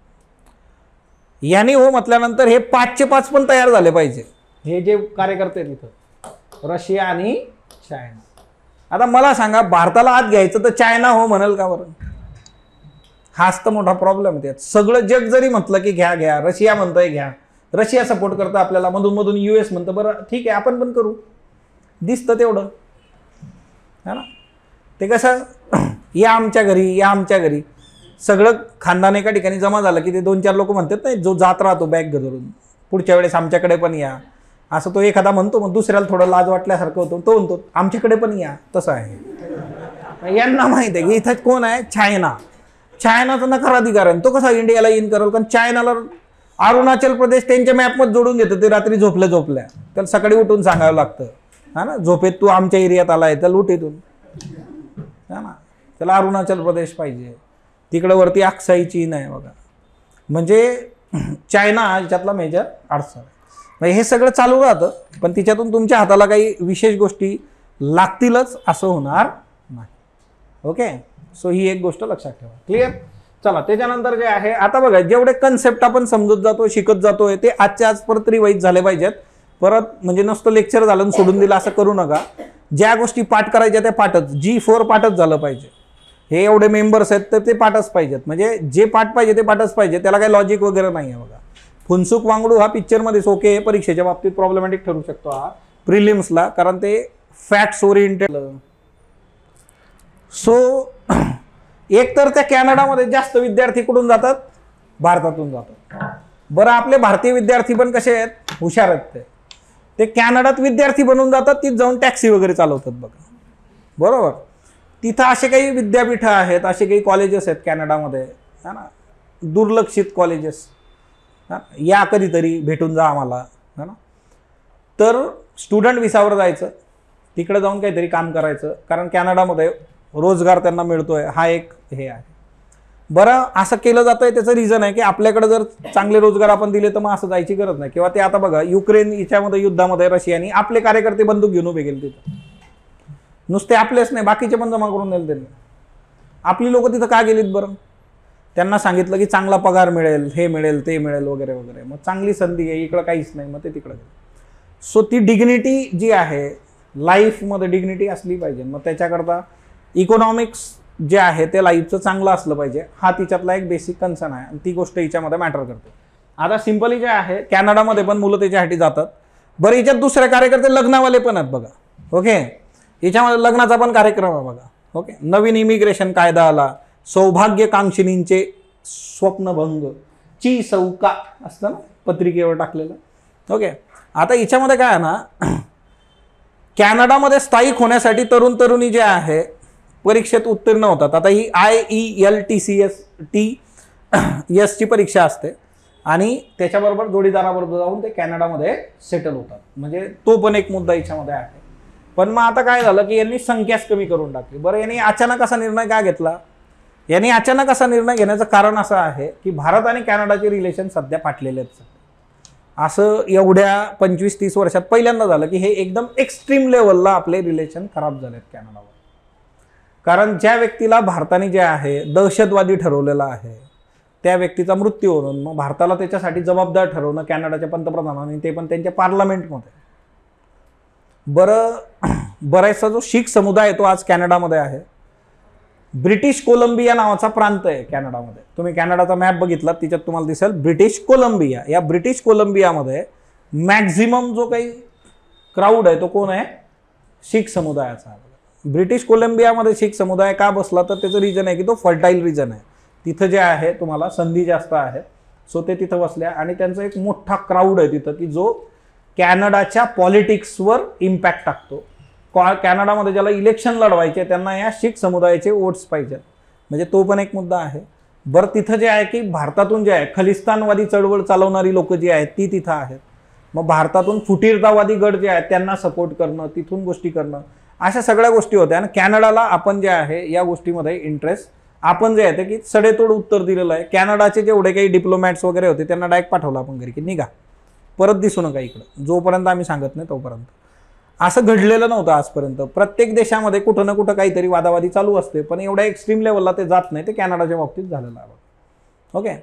यांनी हो म्हटल्यानंतर हे 5चे 5 पण तयार झाले पाहिजे. हे जे कार्यकर्ते तिथं रशिया आणि चायना. आता मला सांगा, भारताला आत घ्यायचं तर चायना हो म्हणाल का बरं? हाच तर मोठा प्रॉब्लेम आहे. सगळं जग जरी म्हटलं की घ्या घ्या, रशिया म्हणतोय घ्या, रशिया सपोर्ट करतं आपल्याला, मधून मधून US म्हणतं बरं ठीक आहे आपण पण करू, दिसतं तेवढं है ना. ते कसं या आमच्या घरी, या आमच्या घरी, सगळं खानदान एका ठिकाणी जमा झालं की ते 2-4 लोक म्हणतात नाही, जो जात राहतो बॅग धरून, पुढच्या वेळेस आमच्याकडे पण या, असं तो एखादा म्हणतो, मग दुसऱ्याला थोडं लाज वाटल्यासारखं होतं, तो म्हणतो आमच्याकडे पण या. तसं आहे. यांना माहिती आहे की इथं कोण आहे? चायना. चायनाचा नकार अधिकार आहे. तो कसा इंडियाला इन करेल? कारण चायनाला अरुणाचल प्रदेश त्यांच्या मॅपमध्ये जोडून घेतं. ते रात्री झोपल्या त्याला सकाळी उठून सांगावं लागतं, हा ना, झोपेत तू आमच्या एरियात आलाय, त्याला उठ इथून, हा ना. त्याला अरुणाचल प्रदेश पाहिजे, तिकडं वरती अक्साई चीन आहे बघा. म्हणजे चायना याच्यातला मेजर अडचण आहे. म्हणजे हे सगळं चालू राहतं, पण तिच्यातून तुमच्या हाताला काही विशेष गोष्टी लागतीलच असं होणार नाही. ओके, सो ही एक गोष्ट लक्षात ठेवा. क्लिअर? चला, त्याच्यानंतर जे आहे, आता बघा, जेवढे कन्सेप्ट आपण समजत जातो, शिकत जातोय, ते आजच्या आज परत रिवाईज झाले पाहिजेत. परत म्हणजे नुसतं लेक्चर झालं सोडून दिलं असं करू नका. ज्या गोष्टी पाठ करायच्या त्या पाठच, G4 पाठच झालं पाहिजे. हे एवढे मेंबर्स आहेत तर ते पाठच पाहिजेत. म्हणजे जे पाठ पाहिजे ते पाठच पाहिजे, त्याला काही लॉजिक वगैरे नाही आहे बघा. फुनसुक वांगडू हा पिक्चरमध्येच ओके, परीक्षेच्या बाबतीत प्रॉब्लेमॅटिक ठरू शकतो हा प्रिलिम्सला, कारण ते फॅक्ट्स ओरिएंटेड. सो एक तर त्या कॅनडामध्ये जास्त विद्यार्थी कुठून जातात? भारतातून जातात. बरं, आपले भारतीय विद्यार्थी पण कसे आहेत? हुशार आहेत. ते कॅनडात विद्यार्थी बनून जातात, तिथे जाऊन टॅक्सी वगैरे चालवतात बघा. बरोबर, तिथं असे काही विद्यापीठं आहेत, असे काही कॉलेजेस आहेत कॅनडामध्ये, है ना, दुर्लक्षित कॉलेजेस. या कधीतरी भेटून जा आम्हाला, है ना. तर स्टुडंट विसावर जायचं, तिकडे जाऊन काहीतरी काम करायचं, कारण कॅनडामध्ये रोजगार त्यांना मिळतोय, हा एक हे आहे. बरं, असं केलं जातंय त्याचं रिझन आहे की आपल्याकडे जर चांगले रोजगार आपण दिले तर मग असं जायची गरज नाही. किंवा ते आता बघा, युक्रेन याच्यामध्ये युद्धामध्ये रशियाने आपले कार्यकर्ते बंदूक घेऊन उभे गेले तिथं. नुसते आपलेच नाही, बाकीचे पण जमा करून दिले त्यांनी. आपली लोक तिथं का गेलीत बरं? त्यांना सांगितलं की चांगला पगार मिळेल, हे मिळेल, ते मिळेल वगैरे वगैरे. मग चांगली संधी आहे, इकडं काहीच नाही, मग ते तिकडं गेले. सो ती डिग्निटी जी आहे लाईफमध्ये, डिग्निटी असली पाहिजे. मग त्याच्याकरता इकॉनॉमिक्स जे आहे ते लाईफचं चांगलं असलं पाहिजे, हा तिच्यातला एक बेसिक कन्सर्न आहे आणि ती गोष्ट हिच्यामध्ये मॅटर करते. आता सिंपली जे आहे, कॅनडामध्ये पण मुलं त्याच्यासाठी जातात. बरं, याच्यात दुसरे कार्यकर्ते लग्नावाले पण आहेत बघा. ओके, याच्यामध्ये लग्नाचा पण कार्यक्रम आहे बघा. ओके, नवीन इमिग्रेशन कायदा आला, सौभाग्यकांक्षिणींचे स्वप्नभंग, ची सौका असतं ना पत्रिकेवर टाकलेलं. ओके, आता याच्यामध्ये काय आहे ना, कॅनडामध्ये स्थायिक होण्यासाठी तरुण तरुणी जे आहे परीक्षेत उत्तीर्ण होतात. आता ही IELTS ची परीक्षा असते आणि त्याच्याबरोबर जोडीदाराबरोबर जाऊन ते कॅनडामध्ये सेटल होतात. म्हणजे तो पण एक मुद्दा याच्यामध्ये आहे. पण मग आता काय झालं की यांनी संख्याच कमी करून टाकली. बरं, यांनी अचानक असा निर्णय का घेतला? यांनी अचानक असा निर्णय घेण्याचं कारण असं आहे की भारत आणि कॅनडाचे रिलेशन सध्या फाटलेले आहेत. असं एवढ्या 25-30 वर्षात पहिल्यांदा झालं की हे एकदम एक्स्ट्रीम लेवलला आपले रिलेशन खराब झालेत कॅनडावर. कारण ज्या व्यक्तीला भारताने जे आहे दहशतवादी ठरवलेला आहे, त्या व्यक्तीचा मृत्यू होऊन मग भारताला त्याच्यासाठी जबाबदार ठरवणं कॅनडाच्या पंतप्रधानांनी, ते पण त्यांच्या पार्लमेंटमध्ये. बरं, बराचसा जो शीख समुदाय आहे तो आज कॅनडामध्ये आहे. ब्रिटिश कोलंबिया नावाचा प्रांत आहे कॅनडामध्ये. तुम्ही कॅनडाचा मॅप बघितला तिच्यात तुम्हाला दिसेल ब्रिटिश कोलंबिया. या ब्रिटिश कोलंबियामध्ये मॅक्झिमम जो काही क्राऊड आहे तो कोण आहे? शीख समुदायाचा आहे. ब्रिटिश कोलंबियामध्ये शीख समुदाय का बसला तर त्याचं रिजन आहे की तो फर्टाईल रिजन आहे. तिथं जे आहे तुम्हाला संधी जास्त आहे, सो ते तिथं बसल्या आणि त्यांचा एक मोठा क्राऊड आहे तिथं की जो कॅनडाच्या पॉलिटिक्सवर इम्पॅक्ट टाकतो. कॅनडामध्ये ज्याला इलेक्शन लढवायचे त्यांना या शीख समुदायाचे वोट्स पाहिजेत, म्हणजे तो पण एक मुद्दा आहे. बरं, तिथं जे आहे की भारतातून जे आहे खलिस्तानवादी चळवळ चालवणारी लोक जी आहेत ती तिथं आहेत. मग भारतातून फुटीरतावादी गट जे आहेत त्यांना सपोर्ट करणं, तिथून गोष्टी करणं, अशा सगळ्या गोष्टी होत्या. आणि कॅनडाला आपण जे आहे या गोष्टीमध्ये इंटरेस्ट आपण जे आहे ते की सडेतोड उत्तर दिलेलं आहे. कॅनडाचे जेवढे काही डिप्लोमॅट्स वगैरे होते त्यांना डायरेक्ट पाठवलं आपण घरी की निघा, परत दिसू नका इकडं, जोपर्यंत आम्ही सांगत नाही तोपर्यंत. असं घडलेलं नव्हतं आजपर्यंत. प्रत्येक देशामध्ये कुठं ना कुठं काहीतरी वादावादी चालू असते, पण एवढ्या एक्स्ट्रीम लेवलला ते जात नाही. ते कॅनडाच्या बाबतीत झालेलं आहे. ओके,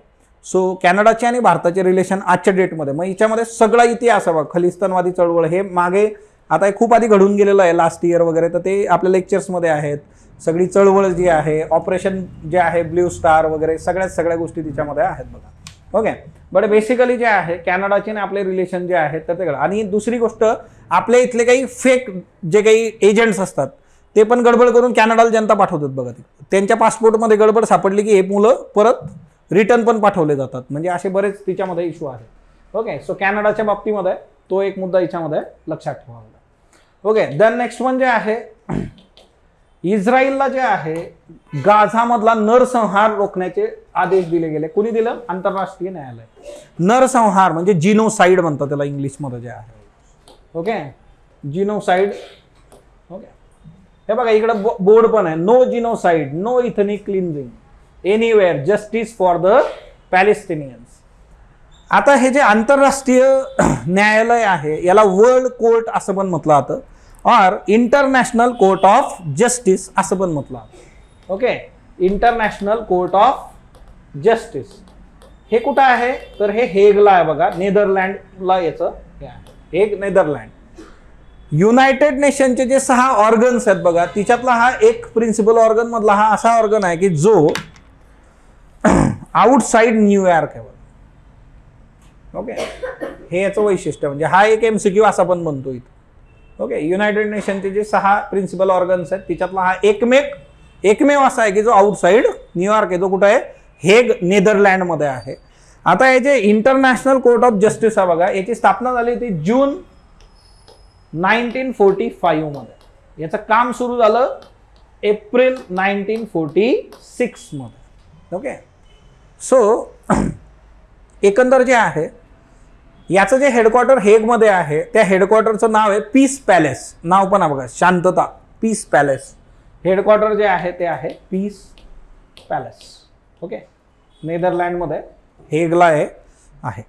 सो कॅनडाचे आणि भारताचे रिलेशन आजच्या डेटमध्ये, मग याच्यामध्ये सगळा इतिहास आहे बघ. खलिस्तानवादी चळवळ हे मागे आता खूप आधी घडून गेलेलं आहे लास्ट इयर वगैरे, तर ते आपल्या लेक्चर्समध्ये आहेत. सगळी चळवळ जी आहे, ऑपरेशन जे आहे ब्ल्यू स्टार वगैरे, सगळ्या गोष्टी तिच्यामध्ये आहेत बघा. ओके, बट बेसिकली जे आहे कॅनडाचे आणि आपले रिलेशन जे आहेत तर ते. आणि दुसरी गोष्ट, आपल्या इथले काही फेक जे काही एजंट्स असतात ते पण गडबड करून कॅनडाला जनता पाठवतात बघा. त्यांच्या पासपोर्टमध्ये गडबड सापडली की हे मुलं परत रिटर्न पण पाठवले जातात. म्हणजे असे बरेच तिच्यामध्ये इश्यू आहेत. ओके, सो कॅनडाच्या बाबतीमध्ये तो एक मुद्दा याच्यामध्ये लक्षात ठेवावा. ओके, देन नेक्स्ट वन जे आहे, इस्रायलला जे आहे गाझामधला नरसंहार रोखण्याचे आदेश दिले गेले. कुणी दिलं? आंतरराष्ट्रीय न्यायालय. नरसंहार म्हणजे जिनोसाइड म्हणतात त्याला इंग्लिशमध्ये जे आहे. Okay, genocide. ओके, हे बघा इकडे बोर्ड पण आहे, no genocide, no ethnic cleansing anywhere, justice for the Palestinians. आता हे जे आंतरराष्ट्रीय न्यायालय आहे याला वर्ल्ड कोर्ट असं पण म्हटलं जातं, और इंटरनॅशनल कोर्ट ऑफ जस्टिस असं पण म्हटलं जातं. Okay, international court of justice हे कुठं आहे तर हे हेगला आहे बघा, नेदरलँडला याचं हे आहे, हेग नेदरलँड. युनायटेड नेशनचे जे 6 ऑर्गन्स आहेत बघा, तिच्यातला हा एक प्रिन्सिपल ऑर्गन मधला हा असा ऑर्गन आहे की जो आउटसाइड न्यूयॉर्क आहे. ओके, हे याचं वैशिष्ट्य, म्हणजे हा एक MCQ असा पण बनतो इथं. ओके, युनायटेड नेशनचे जे 6 प्रिन्सिपल ऑर्गन्स आहेत तिच्यातला हा एकमेव असा आहे की जो आउटसाइड न्यूयॉर्क आहे. तो कुठं आहे? हेग नेदरलँडमध्ये आहे. आता हे जे इंटरनॅशनल कोर्ट ऑफ जस्टिस आहे बघा, याची स्थापना झाली होती जून 1945 मध्ये. याचं काम सुरू झालं एप्रिल 1946 मध्ये. ओके, सो एकंदर जे आहे याचं जे हेडक्वार्टर हेगमध्ये आहे त्या हेडक्वार्टरचं नाव आहे पीस पॅलेस. नाव पण आहे बघा, शांतता, पीस पॅलेस. हेडक्वार्टर जे आहे ते आहे पीस पॅलेस. ओके, नेदरलँडमध्ये हेगला आहे.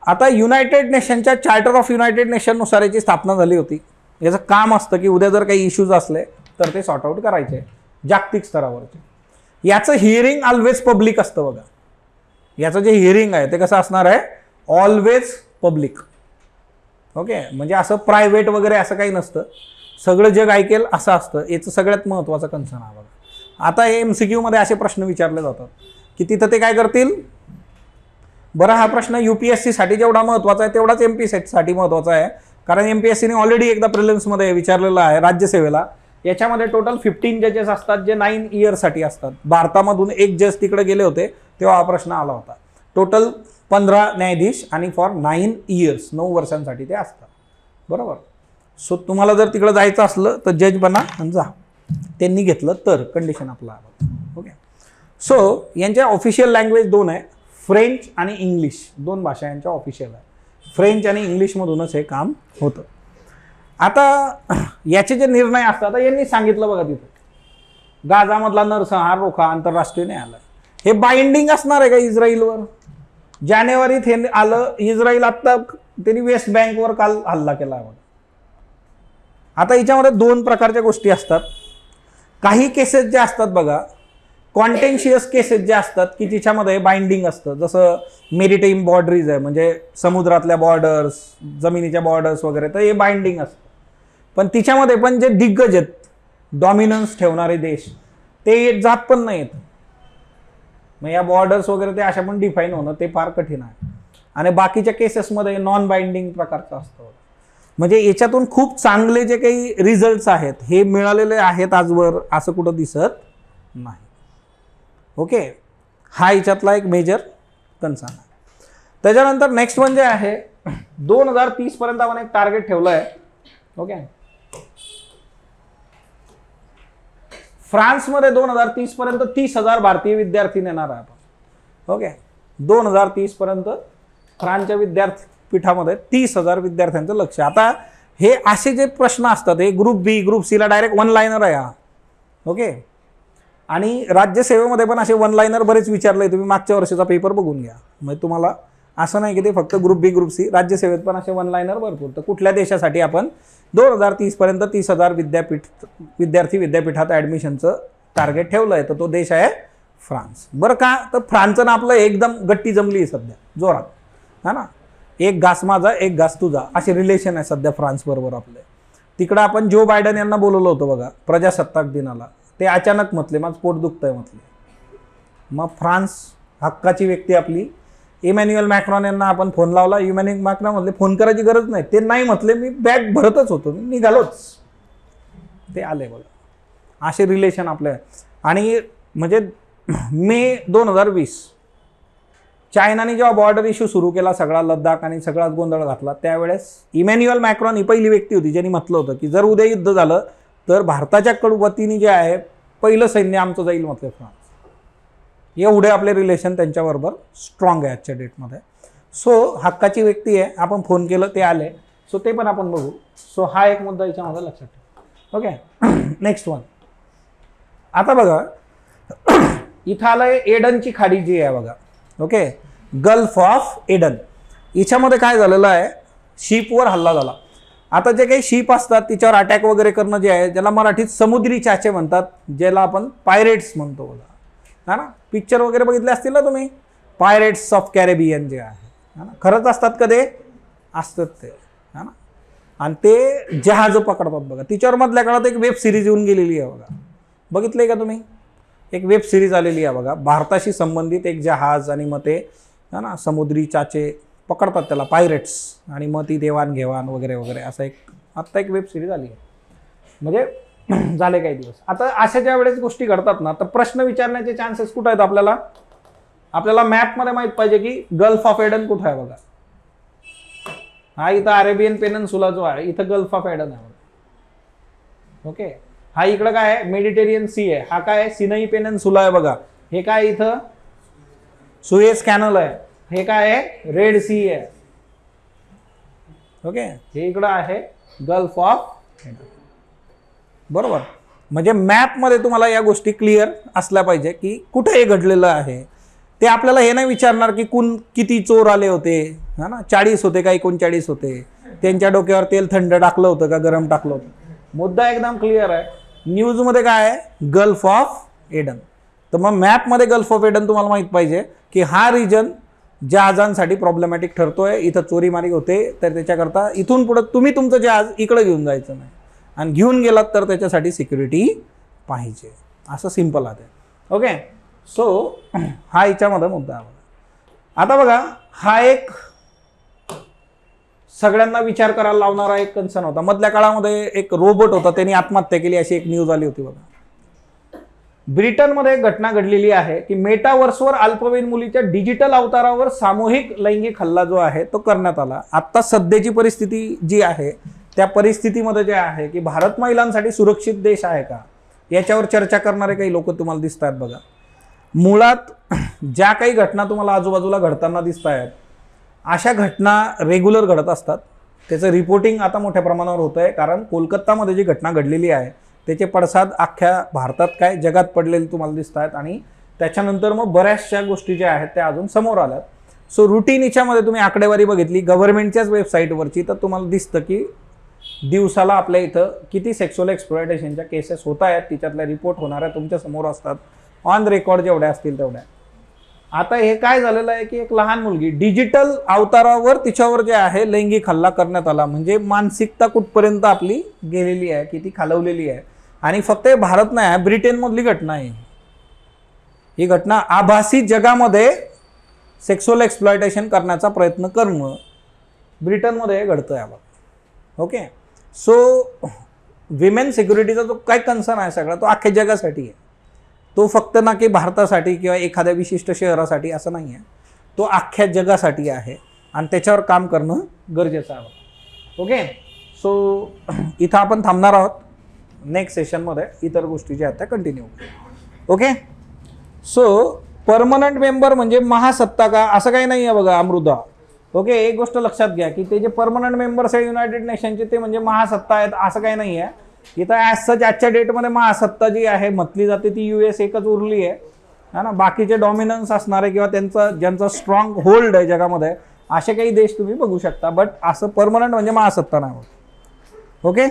आता युनायटेड नेशनच्या चार्टर ऑफ युनायटेड नेशननुसार याची स्थापना झाली होती. याचं काम असतं की उद्या जर काही इश्यूज असले तर ते सॉर्ट आउट करायचे जागतिक स्तरावरचे. याचं हिअरिंग ऑलवेज पब्लिक असतं बघा. याचं जे हिअरिंग आहे ते कसं असणार आहे? Always public. ओके, म्हणजे असं प्रायव्हेट वगैरे असं काही नसतं, सगळं जग ऐकेल असं असतं. याचं सगळ्यात महत्त्वाचं कन्सर्न आहे बघा. आता हे MCQ मध्ये असे प्रश्न विचारले जातात की तिथं ते काय करतील. बरं, हा प्रश्न UPSC साठी जेवढा महत्त्वाचा आहे तेवढाच MPSC साठी महत्त्वाचा आहे, कारण MPSCने ऑलरेडी एकदा प्रिलिम्समध्ये विचारलेलं आहे राज्यसेवेला. याच्यामध्ये टोटल 15 जजेस असतात जे 9 इयर्ससाठी असतात. भारतामधून एक जज तिकडे गेले होते तेव्हा हा प्रश्न आला होता. टोटल 15 न्यायाधीश आणि फॉर 9 इयर्स, 9 वर्षांसाठी ते असतात. बरोबर. सो तुम्हाला जर तिकडे जायचं असलं तर जज बना आणि जा. त्यांनी घेतलं तर कंडिशन आपला. ओके, सो यांच्या ऑफिशियल लँग्वेज 2 आहे, फ्रेंच आणि इंग्लिश. 2 भाषा यांच्या ऑफिशियल आहे. फ्रेंच आणि इंग्लिशमधूनच हे काम होतं. आता याचे जे निर्णय असतात यांनी सांगितलं बघा तिथं, गाझामधला नरसंहार रोखा आंतरराष्ट्रीय न्यायालय. हे बाइंडिंग असणार आहे का इस्रायलवर? जानेवारीत हे आलं. इस्रायल आत्ता त्यांनी वेस्ट बँकवर काल हल्ला केला आहे. आता याच्यामध्ये 2 प्रकारच्या गोष्टी असतात. काही केसेस जे असतात बघा, कॉन्टेन्शियस केसेस जे असतात की जिच्यामध्ये बाइंडिंग असतं, जसं मेरिटाईम बॉर्डरीज आहे, म्हणजे समुद्रातल्या बॉर्डर्स, जमिनीच्या बॉर्डर्स वगैरे, तर हे बाइंडिंग असतं. पण तिच्यामध्ये पण जे दिग्गज आहेत, डॉमिनन्स ठेवणारे देश, ते जात पण नाही येत. मग या बॉर्डर्स वगैरे ते अशा पण डिफाईन होणं ते फार कठीण आहे. आणि बाकीच्या केसेसमध्ये नॉन बाइंडिंग प्रकारचं असतं. म्हणजे याच्यातून खूप चांगले जे काही रिझल्ट्स आहेत हे मिळालेले आहेत आजवर, असं कुठं दिसत नाही. ओके, हा याच्यातला एक मेजर कन्सर्न आहे. त्याच्यानंतर नेक्स्ट म्हणजे आहे 2030 पर्यंत आपण एक टार्गेट ठेवलं आहे. ओके, फ्रान्समध्ये 2030 पर्यंत 30,000 भारतीय विद्यार्थी नेणार आहे आपण. ओके, 2030 पर्यंत फ्रान्सच्या विद्यापीठामध्ये 30,000 विद्यार्थ्यांचं लक्ष. आता हे असे जे प्रश्न असतात हे ग्रुप बी ग्रुप सी ला डायरेक्ट वन लाईनर आहे हा. ओके, आणि राज्यसेवेमध्ये पण असे वन लाईनर बरेच विचारले. तुम्ही मागच्या वर्षीचा पेपर बघून घ्या. म्हणजे तुम्हाला असं नाही की ते फक्त ग्रुप बी ग्रुप सी, राज्यसेवेत पण असे वन लाईनर भरपूर. तर कुठल्या देशासाठी आपण 2030 पर्यंत 30,000 विद्यार्थी विद्यापीठात ॲडमिशनचं टार्गेट ठेवलं आहे, तर तो देश आहे फ्रान्स. बरं का, तर फ्रान्सचं ना आपलं एकदम गट्टी जमली आहे सध्या जोरात, हा ना. एक घास माझा एक घास तुझा असे रिलेशन आहे सध्या फ्रान्स बरोबर आपले. तिकडं आपण जो बायडन यांना बोलवलं होतं बघा प्रजासत्ताक दिनाला, ते अचानक म्हटले माझं पोट दुखतंय म्हटले. मग फ्रान्स हक्काची व्यक्ती आपली इमॅन्युअल मॅक्रॉन यांना आपण फोन लावला. इमॅन्युअल मॅक्रॉन म्हटले फोन करायची गरज नाही. ते नाही म्हटले, मी बॅग भरतच होतो, मी निघालोच. ते आले बघा असे रिलेशन आपले. आणि म्हणजे मे 2020 चायनाने जेव्हा बॉर्डर इश्यू सुरू केला सगळा लद्दाख आणि सगळाच गोंधळ घातला, त्यावेळेस इमॅन्युअल मॅक्रॉन ही पहिली व्यक्ती होती ज्यांनी म्हटलं होतं की जर उद्या युद्ध झालं तर भारताच्या वतीने जे आहे पहिलं सैन्य आमचं जाईल म्हटलं फ्रान्स. एवढे आपले रिलेशन त्यांच्याबरोबर स्ट्रॉंग आहे आजच्या डेटमध्ये. सो हक्काची व्यक्ती आहे, आपण फोन केलं ते आले. सो ते पण आपण बघू. सो हा एक मुद्दा याच्यामध्ये लक्षात ठेवा. Okay, next one. आता बघा इथं आलंय एडनची खाडी जी आहे बघा. Okay, gulf of Aden. याच्यामध्ये काय झालेलं आहे, शिपवर हल्ला झाला. आता जे काही शिप असतात तिच्यावर अटॅक वगैरे करणं जे आहे, ज्याला मराठीत समुद्री चाचे म्हणतात, ज्याला आपण पायरेट्स म्हणतो बघा, हा ना. पिक्चर वगैरे बघितले असतील ना तुम्ही, पायरेट्स ऑफ कॅरेबियन जे आहे, हा ना. खरंच असतात का ते? असतात ते, हा ना. आणि ते जहाज पकडतात बघा. तिच्यावर मधल्या काळात एक वेब सिरीज येऊन गेलेली आहे बघा, बघितलंय का तुम्ही? एक वेब सिरीज आलेली आहे बघा, भारताशी संबंधित एक जहाज आणि मग ते, हा ना, समुद्री चाचे पकडतात त्याला पायरेट्स, आणि मग ती देवाणघेवाण वगैरे वगैरे असं एक आत्ता एक वेब सिरीज आली आहे. म्हणजे झाले काही दिवस. आता अशा ज्या वेळेस गोष्टी घडतात ना, तर प्रश्न विचारण्याचे चान्सेस कुठं आहेत आपल्याला? आपल्याला मॅपमध्ये माहीत पाहिजे की गल्फ ऑफ एडन कुठं आहे बघा. हा इथं अरेबियन पेनिन्सुला जो आहे इथं गल्फ ऑफ एडन आहे. ओके, हा इकडं काय आहे, मेडिटेरियन सी आहे. हा काय आहे, सिनाई पेनिन्सुला आहे बघा. हे काय इथं सुएझ कॅनल आहे. हे काय आहे, रेड सी आहे. ओके, हे इकडं आहे गल्फ ऑफ एडन. बरोबर. म्हणजे मॅपमध्ये तुम्हाला या गोष्टी क्लिअर असल्या पाहिजे की कुठे हे घडलेलं आहे. ते आपल्याला हे नाही विचारणार की किती चोर आले होते, हा ना, 40 होते का 39 होते, त्यांच्या डोक्यावर तेल थंड टाकलं होतं का गरम टाकलं होतं. मुद्दा एकदम क्लिअर आहे. न्यूजमध्ये काय आहे, गल्फ ऑफ एडन. तर मग मॅपमध्ये गल्फ ऑफ एडन तुम्हाला माहीत पाहिजे की हा रिजन जहाजांसाठी प्रॉब्लेमॅटिक ठरतोय. इथं चोरीमारी होते, तर त्याच्याकरता इथून पुढे तुम्ही तुमचं जहाज इकडे घेऊन जायचं नाही, आणि घेऊन गेलात तर त्याच्यासाठी सिक्युरिटी पाहिजे. असं सिम्पल आहे. ओके, सो हा याच्यामध्ये मुद्दा आहे. आता बघा हा एक सगळ्यांना विचार करायला लावणारा एक कन्सर्न होता. मधल्या काळामध्ये एक रोबोट होता, त्यांनी आत्महत्या केली अशी एक न्यूज आली होती बघा. ब्रिटनमध्ये एक घटना घडलेली आहे की मेटावर्सवर अल्पवयीन मुलीच्या डिजिटल अवतारावर सामूहिक लैंगिक हल्ला जो आहे तो करण्यात आला. आत्ता सध्याची परिस्थिती जी आहे त्या परिस्थितीमध्ये जे आहे की भारत महिलांसाठी सुरक्षित देश आहे का, याच्यावर चर्चा करणारे काही लोक तुम्हाला दिसत आहेत बघा. मुळात ज्या काही घटना तुम्हाला आजूबाजूला घडताना दिसत आहेत अशा घटना रेग्युलर घडत असतात. त्याचं रिपोर्टिंग आता मोठ्या प्रमाणावर होतं आहे, कारण कोलकातामध्ये जी घटना घडलेली आहे त्याचे पडसाद अख्ख्या भारतात काय जगात पडलेले तुम्हाला दिसत आहेत. आणि त्याच्यानंतर मग बऱ्याचशा गोष्टी ज्या आहेत त्या अजून समोर आल्यात. सो रुटीन याच्यामध्ये तुम्ही आकडेवारी बघितली गव्हर्नमेंटच्याच वेबसाईटवरची, तर तुम्हाला दिसतं की दिवसाला आपल्या इथं किती सेक्शुअल एक्सप्लॉयटेशनच्या केसेस होत आहेत, तिच्यातल्या रिपोर्ट होणाऱ्या तुमच्या समोर असतात. ऑन रेकॉर्ड जेवढ्या असतील तेवढ्या. आता हे काय झालेलं आहे की एक लहान मुलगी डिजिटल अवतारावर तिच्यावर जे आहे लैंगिक हल्ला करण्यात आला. म्हणजे मानसिकता कुठपर्यंत आपली गेलेली आहे, किती खालवलेली आहे. आणि फक्त हे भारत नाही आहे, ब्रिटनमधली घटना आहे ही. घटना आभासी जगामध्ये सेक्शुअल एक्सप्लॉयटेशन करण्याचा प्रयत्न करणं ब्रिटनमध्ये घडतं आहे. ओके, सो विमेन सिक्युरिटीचा जो काय कन्सर्न आहे सगळा तो अख्ख्या जगासाठी आहे. तो फक्त ना की भारतासाठी किंवा एखाद्या विशिष्ट शहरासाठी असं नाही आहे, तो अख्ख्या जगासाठी आहे आणि त्याच्यावर काम करणं गरजेचं आहे. ओके, सो इथं आपण थांबणार आहोत. नेक्स्ट सेशनमध्ये इतर गोष्टी ज्या आहेत त्या continue. Okay. So permanent member म्हणजे महासत्ता का असं काही नाही आहे बघा अमृता. ओके. एक गोष्ट लक्षात घ्या की ते जे परमनंट मेंबर्स आहे युनायटेड नेशनचे ते म्हणजे महासत्ता आहेत असं काही नाही आहे. इथं ॲज सच आजच्या डेटमध्ये महासत्ता जी आहे म्हटली जाते ती US एकच उरली आहे ना. बाकीचे डॉमिनन्स असणारे किंवा ज्यांचा स्ट्रॉंग होल्ड आहे जगामध्ये असे काही देश तुम्ही बघू शकता. बट असं परमनंट म्हणजे महासत्ता नाही होत. ओके.